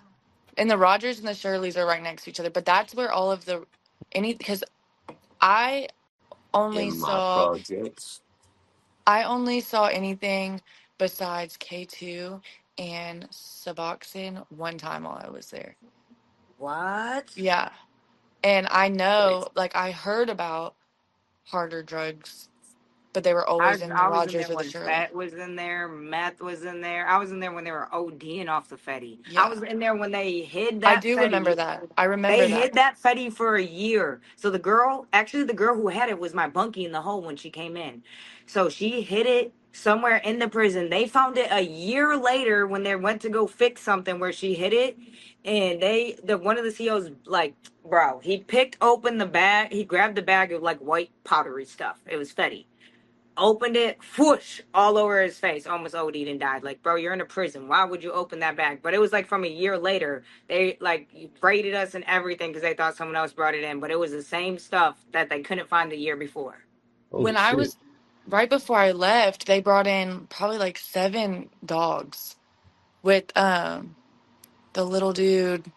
And the Rogers and the Shirleys are right next to each other. But that's where all of the any because I only in my saw projects. I only saw anything besides K2 and Suboxone one time while I was there. What? Yeah. And I Crazy. know, like, I heard about harder drugs, but they were I always in the I was in Rogers there or the when Shirley. Fat was in there, meth was in there. I was in there when they were ODing off the Fetty. I Yeah. was in there when they hid I that do remember Fetty. that. I They remember hid that. that Fetty for a year. So the girl, actually the girl who had it was my bunkie in the hole when she came in. So she hid it somewhere in the prison. They found it a year later when they went to go fix something where she hid it. And the one of the CEOs like, bro, he picked open the bag. He grabbed the bag of like white powdery stuff. It was Fetty, opened it, whoosh, all over his face, almost OD'd and died. Like, bro, you're in a prison. Why would you open that bag? But it was like from a year later. They like raided us and everything because they thought someone else brought it in. But it was the same stuff that they couldn't find the year before. Holy When I shit. was right before I left, they brought in probably like 7 dogs with the little dude,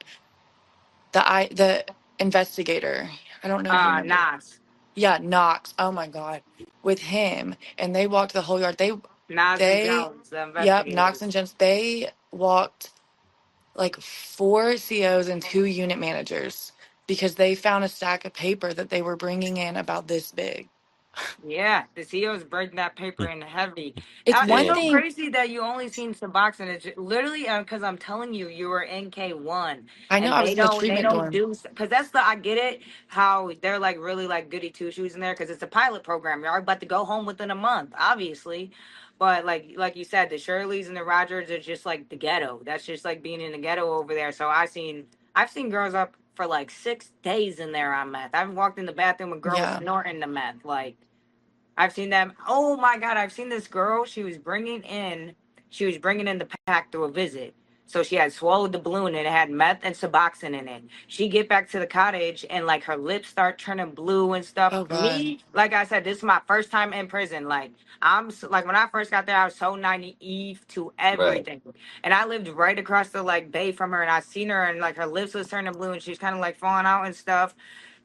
the investigator. I don't know if you remember. Nas. Yeah, Knox. Oh my God. With him. And they walked the whole yard. Nas and They Jones, the yep, Knox investigators. and Jones, they walked like 4 COs and 2 unit managers because they found a stack of paper that they were bringing in about this big. Yeah, the CEOs break that paper in heavy. It's It's one so Damn. thing. crazy that you only seen Suboxone. It's literally because I'm telling you, you were in K1, I know and I was in the they treatment don't dorm. do because that's the I get it how they're like really like goody two shoes in there because it's a pilot program. You're about to go home within a month, obviously, but like you said, the Shirleys and the Rogers are just like the ghetto. That's just like being in the ghetto over there. So I've seen girls up for like 6 days in there on meth. I've walked in the bathroom with girls Yeah. snorting the meth like. I've seen them. Oh my God, I've seen this girl. She was bringing in the pack through a visit. So she had swallowed the balloon and it had meth and Suboxone in it. She get back to the cottage and like her lips start turning blue and stuff. Oh God. Me, like I said, this is my first time in prison. Like like when I first got there, I was so naive to Right. everything. And I lived right across the like bay from her and I seen her and like her lips was turning blue and she was kind of like falling out and stuff.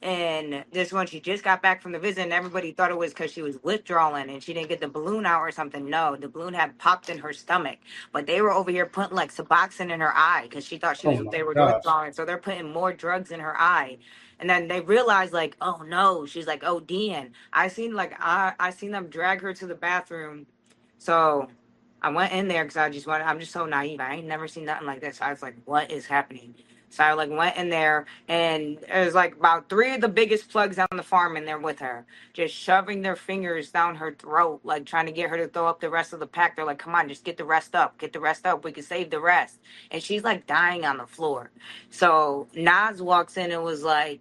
And this one, she just got back from the visit, and everybody thought it was because she was withdrawing and she didn't get the balloon out or something. No, the balloon had popped in her stomach, but they were over here putting like Suboxone in her eye because she thought Oh my they were gosh. withdrawing. So they're putting more drugs in her eye, and then they realized like, oh no, she's like ODing. I seen them drag her to the bathroom, so I went in there because I'm just so naive. I ain't never seen nothing like this. I was like, what is happening? So I like went in there and there's like about 3 of the biggest plugs on the farm in there with her, just shoving their fingers down her throat, like trying to get her to throw up the rest of the pack. They're like, come on, just get the rest up, get the rest up. We can save the rest. And she's like dying on the floor. So Nas walks in and was like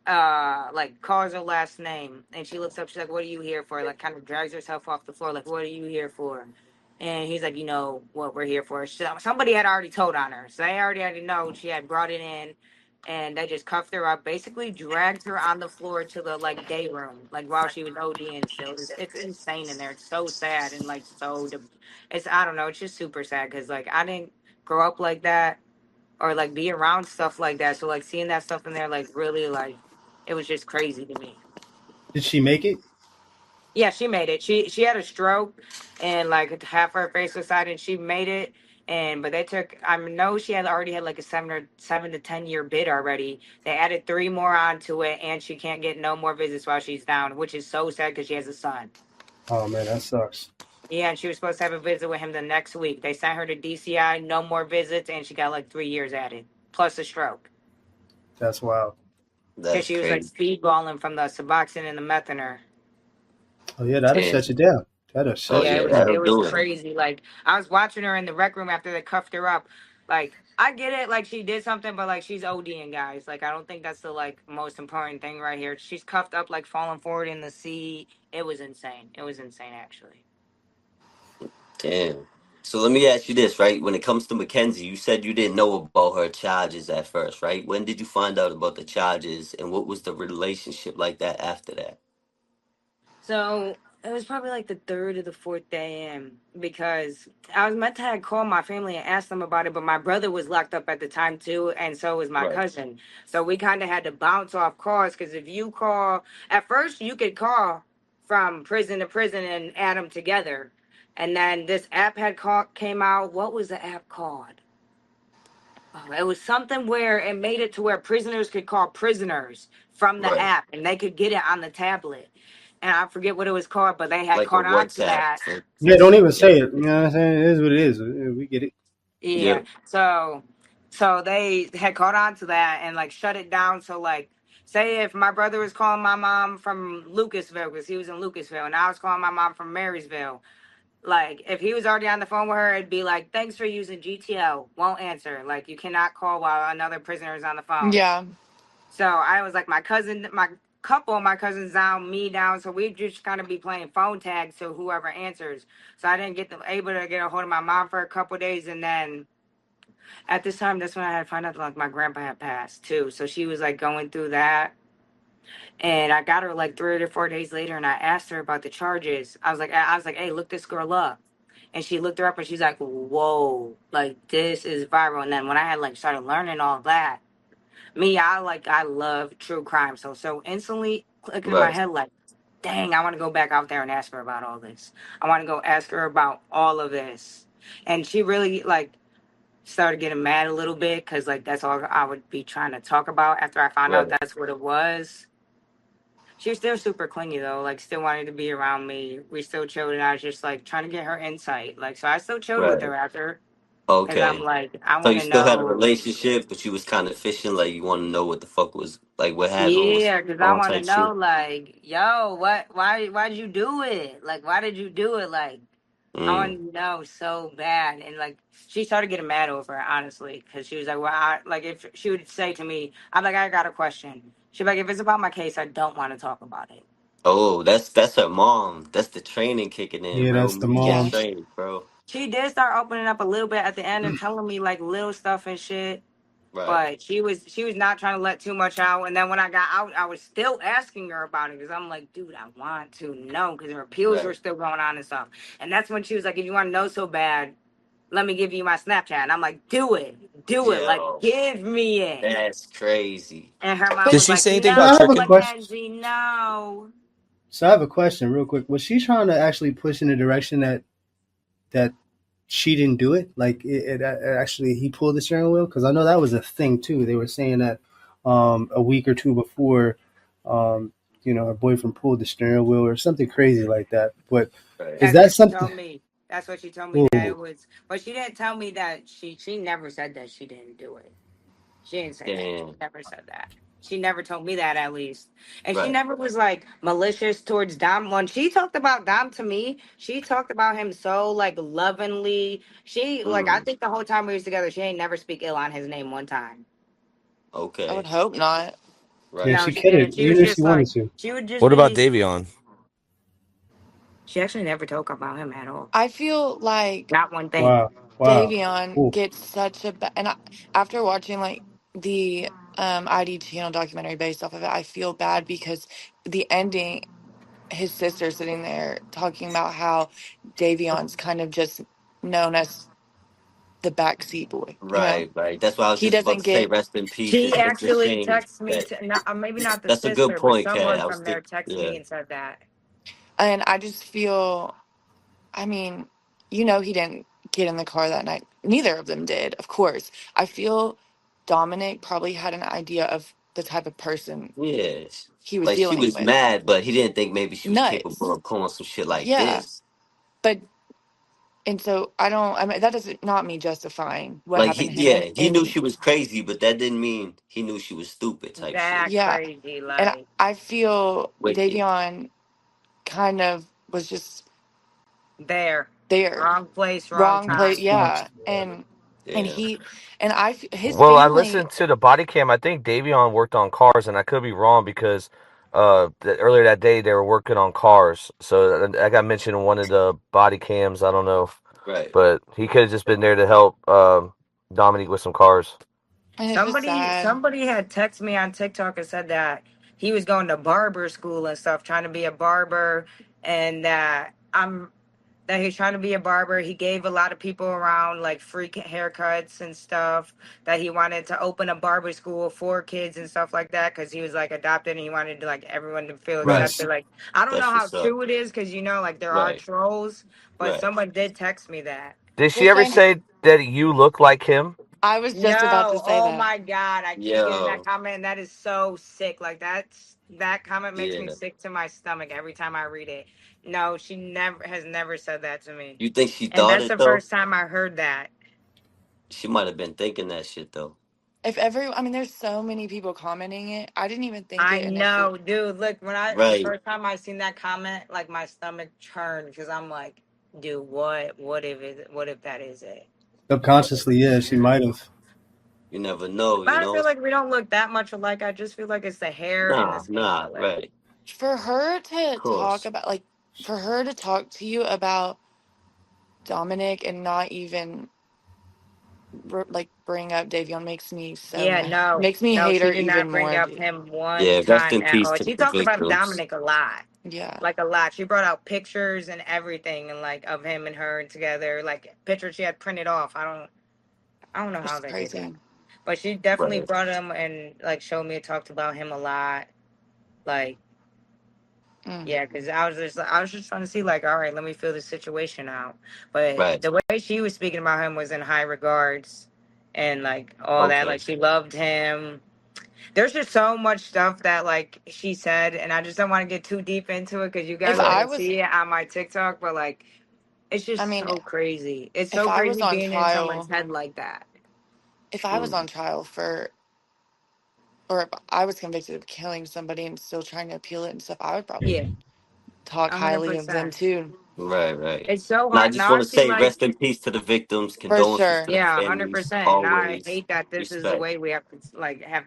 calls her last name and she looks up, she's like, what are you here for? Like kind of drags herself off the floor, like, what are you here for? And he's like, you know what we're here for. Somebody had already told on her, so they already know she had brought it in, and they just cuffed her up, basically dragged her on the floor to the like day room, like while she was ODing. Still, it's insane in there. It's so sad and like it's I don't know. It's just super sad because like I didn't grow up like that or like be around stuff like that. So like seeing that stuff in there, like really like it was just crazy to me. Did she make it? Yeah, she made it. She had a stroke and like half her face was side and she made it. And but they took I know she had already had like a 7 to 10 year bid already. They added 3 more onto it and she can't get no more visits while she's down, which is so sad because she has a son. Oh man, that sucks. Yeah, and she was supposed to have a visit with him the next week. They sent her to DCI, no more visits, and she got like 3 years added, plus a stroke. That's wild. Because That's she was like crazy. speedballing from the Suboxone and the meth in her. Oh yeah, that'll Damn. shut you down. That'll Oh shut Yeah, you yeah, down. that'll it was do it. crazy. Like I was watching her in the rec room after they cuffed her up. Like I get it, like she did something, but like she's ODing, guys. Like I don't think that's the like most important thing right here. She's cuffed up, like falling forward in the sea. It was insane. It was insane, actually. Damn. So let me ask you this, right? When it comes to Mackenzie, you said you didn't know about her charges at first, right? When did you find out about the charges, and what was the relationship like that after that? So it was probably like the third or the fourth day in because I was meant to have called my family and ask them about it, but my brother was locked up at the time too, and so was my Right. cousin. So we kind of had to bounce off calls because if you call at first, you could call from prison to prison and add them together, and then this app came out. What was the app called? Oh, it was something where it made it to where prisoners could call prisoners from the Right. app and they could get it on the tablet. And I forget what it was called, but they had Like a caught on to WhatsApp. that. Yeah, don't even Yeah. say it. You know what I'm saying? It is what it is. We get it. Yeah. Yep. So they had caught on to that and like shut it down. So like say if my brother was calling my mom from Lucasville because he was in Lucasville and I was calling my mom from Marysville. Like if he was already on the phone with her, it'd be like, thanks for using GTL. Won't answer. Like you cannot call while another prisoner is on the phone. Yeah. So I was like, my cousins down, me down. So we just kind of be playing phone tag to whoever answers. So I didn't able to get a hold of my mom for a couple of days. And then at this time, that's when I had found out like my grandpa had passed too. So she was like going through that. And I got her like 3 or 4 days later and I asked her about the charges. I was like, hey, look this girl up. And she looked her up and she's like, whoa, like this is viral. And then when I had like started learning all that, me, I love true crime. So instantly clicked in my Right. head like, dang, I want to go back out there and ask her about all this. I want to go ask her about all of this. And she really like started getting mad a little bit because like that's all I would be trying to talk about after I found out Right. that's what it was. She was still super clingy though, like still wanted to be around me. We still chilled, and I was just like trying to get her insight. Like, so I still chilled with Right. her after, because I'm Okay. like, I So want you to still had a know. relationship, but you was kind of fishing, like you want to know what the fuck was like, what happened was Yeah, because I on want to type know, shit. like, yo, why'd you do it? Like, why did you do it? Like, I Mm. want to know so bad. And like, she started getting mad over it, honestly, because she was like, well, like, if she would say to me, I'm like, I got a question. She'd be like, if it's about my case, I don't want to talk about it. Oh, that's her mom. That's the training kicking in, Yeah, bro. that's the You get moms. Yes. trained, bro. She did start opening up a little bit at the end and telling me like little stuff and shit. Right. But she was not trying to let too much out. And then when I got out, I was still asking her about it because I'm like, dude, I want to know because her appeals were Right. still going on and stuff. And that's when she was like, if you want to know so bad, let me give you my Snapchat. And I'm like, do it, like Yo, give me it. that's crazy. And her mom Did was But she like, say anything So about I no, have a tricking? question. Mackenzie, no. So I have a question, real quick. Was she trying to actually push in the direction that she didn't do it? Like it actually he pulled the steering wheel? Because I know that was a thing too. They were saying that a week or two before, um, her boyfriend pulled the steering wheel or something crazy like that. But Right. is That's that what she something? told me. That's what she told me that Ooh, it was. But she didn't tell me that she never said that she didn't do it. She didn't say that. She Damn. never said that. She never told me that at least. And she Right. never was like malicious towards Dom. When she talked about Dom to me, she talked about him so like lovingly. She like I Mm. think the whole time we was together, she ain't never speak ill on his name one time. I would Okay. hope not. yeah, Right. No, she she couldn't, didn't. She was even if she just wanted like to. she would just What about be Davion? she actually never talked about him at all. I feel like Not one thing. Wow, wow. Davion Ooh. gets such a and after watching like the ID channel documentary based off of it, I feel bad because the ending, his sister sitting there talking about how Davion's kind of just known as the backseat boy. You know, Right. Right. That's why I was he just about doesn't to say get, rest in peace. She It's a actually shame texted me that to not, maybe not the that's a good sister, but point, Kat. someone I was from there think texted yeah. me and said that. and I just feel, I mean, he didn't get in the car that night. Neither of them did, of course. I feel Dominic probably had an idea of the type of person Yeah. he was Like she dealing was with. mad, but he didn't think maybe she was capable Nuts. of pulling some shit like Yeah. this. But, and so I mean, that doesn't, not me justifying what Like happened he to him. yeah, he knew And she was crazy, but that didn't mean he knew she was stupid type shit. That yeah. crazy, And like I feel Wicked. Davion kind of was just there, there. wrong place, wrong Wrong time. place. That's Yeah. nuts. And Yeah. he, and his Well, I family, listened to the body cam. I think Davion worked on cars, and I could be wrong because earlier that day they were working on cars. So I got mentioned in one of the body cams. I don't know, Right. but he could have just been there to help Dominique with some cars. and it's just Somebody, sad. somebody had texted me on TikTok and said that he was going to barber school and stuff, trying to be a barber, and that he's trying to be a barber. He gave a lot of people around like free haircuts and stuff. That he wanted to open a barber school for kids and stuff like that because he was like adopted and he wanted to like everyone to feel Right. accepted. Like I don't know That's how what's up. true it is because like there are Right. trolls, but Right. someone did text me that. Did Well, she ever same. say that you look like him? I was just about to No, say oh that. my God, I keep getting that Yo. comment. And that is so sick. Like that comment makes me Yeah. sick to my stomach every time I read it. No, she never said that to me. You think she And thought that's it the though? first time I heard that. She might have been thinking that shit though. I mean, there's so many people commenting it. I didn't even think I it initially. know, dude. Look, the Right. first time I seen that comment, like my stomach churned because I'm like, dude, what if that is it? Right. Subconsciously, yeah, she might have. You never know, But you I know? feel like we don't look that much alike. I just feel like it's the hair and the Nah, skin nah, color. right. For her Of to talk course. about, like, for her to talk to you about Dominic and not even like bring up Davion makes me so Yeah, mad. no, Makes me no, hate she her did even not bring more, up dude. him one Yeah, rest time in at peace all. to She the talked about victims. Dominic a lot, Yeah, like a lot. She brought out pictures and everything, and like of him and her together, like pictures she had printed off. I don't know how it's they did that, crazy. but she definitely Right. brought him and like showed me and talked about him a lot. Like, Mm. yeah, because I was just trying to see like, all right, let me feel the situation out. But Right. the way she was speaking about him was in high regards. and like all that. Okay. Like she loved him. There's just so much stuff that like she said, and I just don't want to get too deep into it because you If guys are Right. I gonna was, see it on my TikTok. But like, it's I just mean, so crazy. It's if so I was crazy on being in someone's trial, head like that. if I was Mm. on trial for, or if I was convicted of killing somebody and still trying to appeal it and stuff, I would Yeah, probably talk a hundred highly of them percent. too. Right, right. It's so Now I hard just now. I want to see say like rest in peace to the victims, For condolences to sure. the yeah, families, 100%. And I always hate that this is the respect. way we have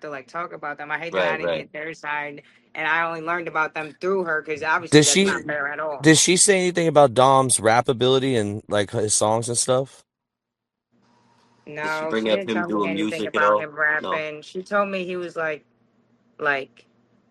to like talk about them. I hate that I Right, didn't right. get their side, and I only learned about them through her because obviously Did that's she not fair at all. did she say anything about Dom's rap ability and like his songs and stuff? Did she No, bring she up didn't him tell me doing anything music at about all? him No. rapping. She told me he was like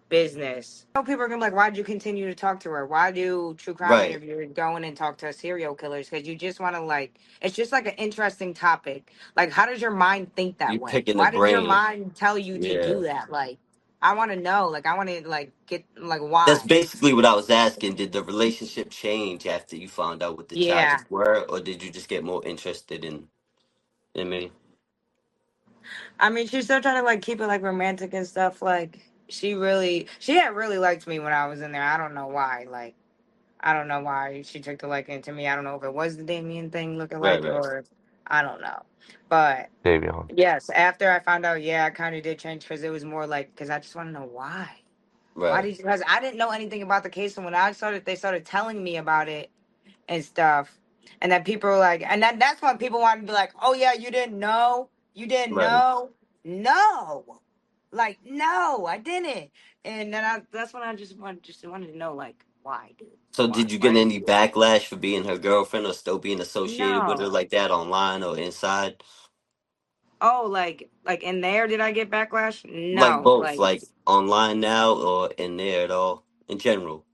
business. So people are gonna be like, why'd you continue to talk to her? Why do true crime Right. interviewers go in and talk to serial killers? Because you just want to like, it's just like an interesting topic. Like, how does your mind think that You way? picking the Why does your brain. mind tell you to Yeah. do that? Like, I want to know. Like, I want to like get like That's why. basically what I was asking. Did the relationship change after you found out what the Yeah, charges were, or did you just get more interested in me? I mean, she's still trying to like keep it like romantic and stuff. Like, she had really liked me when I was in there. I don't know why. Like. I don't know why she took the liking to me. I don't know if it was the Damien thing looking Right, like, right, or I don't know. But Davion. yes, after I found out, yeah, I kind of did change because it was more like, because I just want to know why. Why right. did you, because I didn't know anything about the case. And when they started telling me about it and stuff. And then people were like, and that's when people wanted to be like, oh, yeah, you didn't know? You didn't Right. know? No. Like, no, I didn't. And then that's when I just wanted to know, like, why, dude? So Why? did you Why get did any you do that? backlash for being her girlfriend or still being associated with her No. like that online or inside? Oh, like in there, did I get backlash? Like No. both, Like, like online now or in there at all, in general.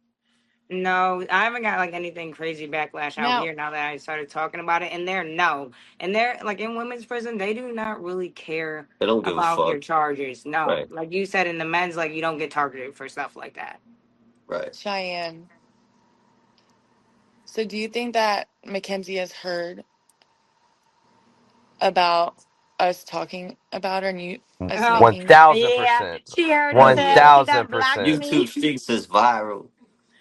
no, I haven't got like anything crazy backlash out Now, here now that I started talking about it. And there, no. And there, like in women's prison, they do not really care They don't give a about your fuck. charges. No. Right, Like you said in the men's, like you don't get targeted for stuff like that. right. Cheyenne, so do you think that Mackenzie has heard about us talking about her and us Oh, One making thousand yeah. percent. She heard Oh us One say yeah. she done thousand blocked percent. YouTube me. streets is viral.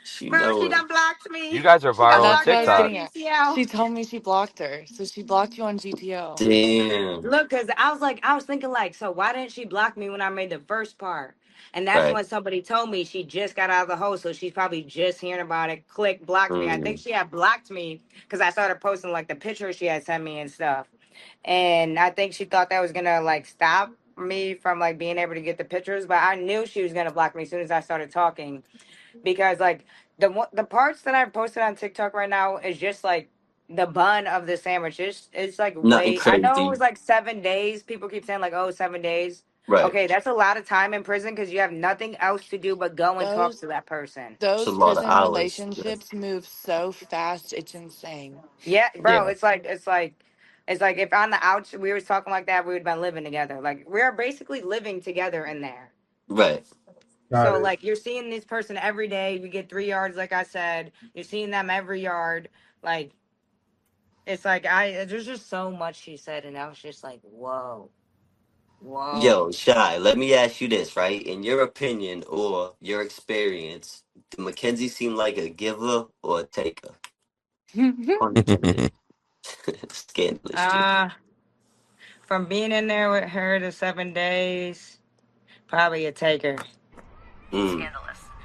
She Bro, know she it. done blocked You me. guys are She done viral on that's blocked what I me was on TikTok. getting at. GCL. She told me she blocked her. So she blocked you on GTO. Damn. Look, cause I was thinking like, so why didn't she block me when I made the first part? And that's Right. when somebody told me she just got out of the hole, so she's probably just hearing about it. Click, blocked me. I think Mm. she had blocked me because I started posting like the pictures she had sent me and stuff. And I think she thought that was gonna like stop me from like being able to get the pictures, but I knew she was gonna block me as soon as I started talking because like the parts that I posted on TikTok right now is just like the bun of the sandwich. It's like Nothing way. I know it crazy. was like 7 days. People keep saying like, oh, 7 days. Right. Okay, that's a lot of time in prison because you have nothing else to do but go and talk Those to that person. It's a those lot of prison hours. relationships move so fast, it's insane. Yeah, bro. Yeah. It's like if on the outs we was talking like that, we would have been living together. Like we're basically living together in there. Right. Got So it. like you're seeing this person every day. We get 3 yards, like I said. You're seeing them every yard. Like it's like there's just so much she said, and I was just like, whoa, Yo, whoa. Shy, let me ask you this, right? In your opinion or your experience, did Mackenzie seem like a giver or a taker? Pun intended. Scandalous shit. Uh from being in there with her the 7 days, probably a taker. Mm,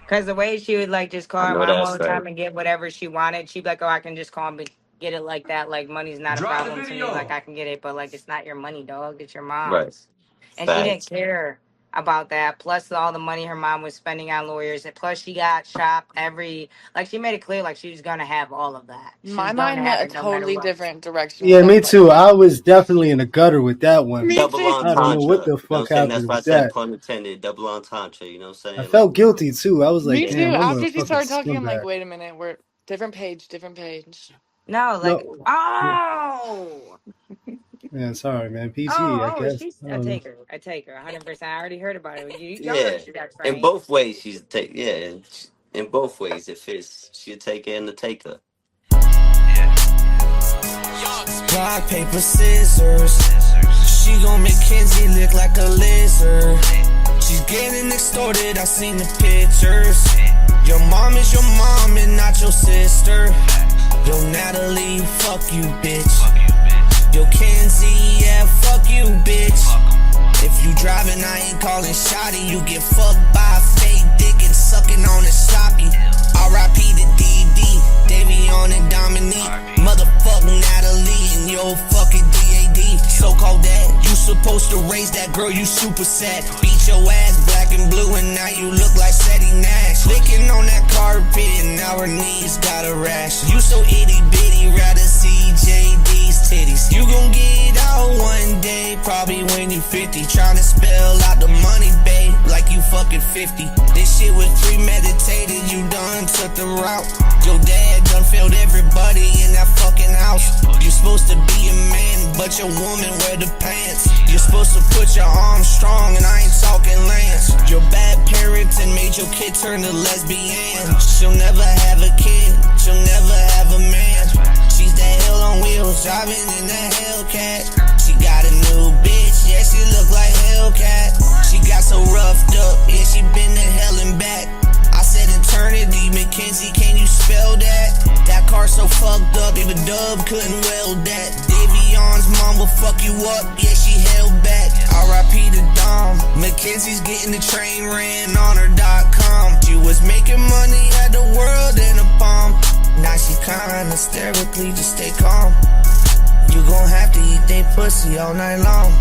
Cause the way she would like just call I her know mom all that's the right. time and get whatever she wanted, she'd be like, "Oh, I can just call and get it like that. Like money's not a problem to me. Like I can get it, but like it's not your money, dog. It's your Right. mom's." And she didn't Facts. care about that. Plus all the money her mom was spending on lawyers, and plus she got shop every like she made it clear like she was gonna have all of that. She My was gonna mind went have a it no matter totally what. different direction with Yeah, that me too. question. I was definitely in the gutter with that one. Me Double too. I don't know what entendre. the You know what I'm fuck saying? That's happened why I with said that. pun intended. Double entendre. You know what I'm I saying? Like, felt guilty too. I was like, Me yeah. damn, too. I'm a After she fucking started talking, I'm like, scumbag. wait a minute, we're different page, different page. No, like No, yeah, oh. yeah, sorry, man. PG, I Oh, guess. she's I a don't know. taker. A taker, 100%. I already heard about it. Y'all Yeah. heard she got In trained. both ways, she's a take. Yeah. In both ways, it fits. She'll take it and the taker. Rock, paper, scissors. She gon' make Kenzie look like a lizard. She's getting extorted, I seen the pictures. Your mom is your mom and not your sister. Yo, Natalie, fuck you, bitch. Yo, Kenzie, yeah, fuck you, bitch. If you driving, I ain't calling shotty. You get fucked by a fake dick and sucking on a socky. R.I.P. to D.D., Davion and Dominique. Motherfuck Natalie and yo fucking D.A.D. So-called dad, you supposed to raise that girl, you super sad. Beat your ass black and blue and now you look like Sadie Nash. Licking on that carpet and now her knees got a rash. You so itty bitty, rather see JD's titties. You gon' get out one day, probably when you 50. Tryna spell out the money, babe, like you fucking 50. This shit was premeditated, you done took the route. Your dad done failed everybody in that fucking house. You supposed to be a man, but your woman wear the pants. You're supposed to put your arms strong, and I ain't talking Lance. Your bad parents and made your kid turn to lesbian. She'll never have a kid, she'll never have a man. She's that hell on wheels, driving in that Hellcat. She got a new bitch, yeah, she look like Hellcat. She got so roughed up, yeah, she been to hell and back. I said eternity, Mackenzie, can you spell that? That car so fucked up, even Dub couldn't weld that. Davion's mom will fuck you up, yeah, she held back. R.I.P. to Dom, Mackenzie's getting the train ran on her.com. She was making money, had the world in a palm. Now she kinda hysterically, just stay calm. You gon' have to eat they pussy all night long.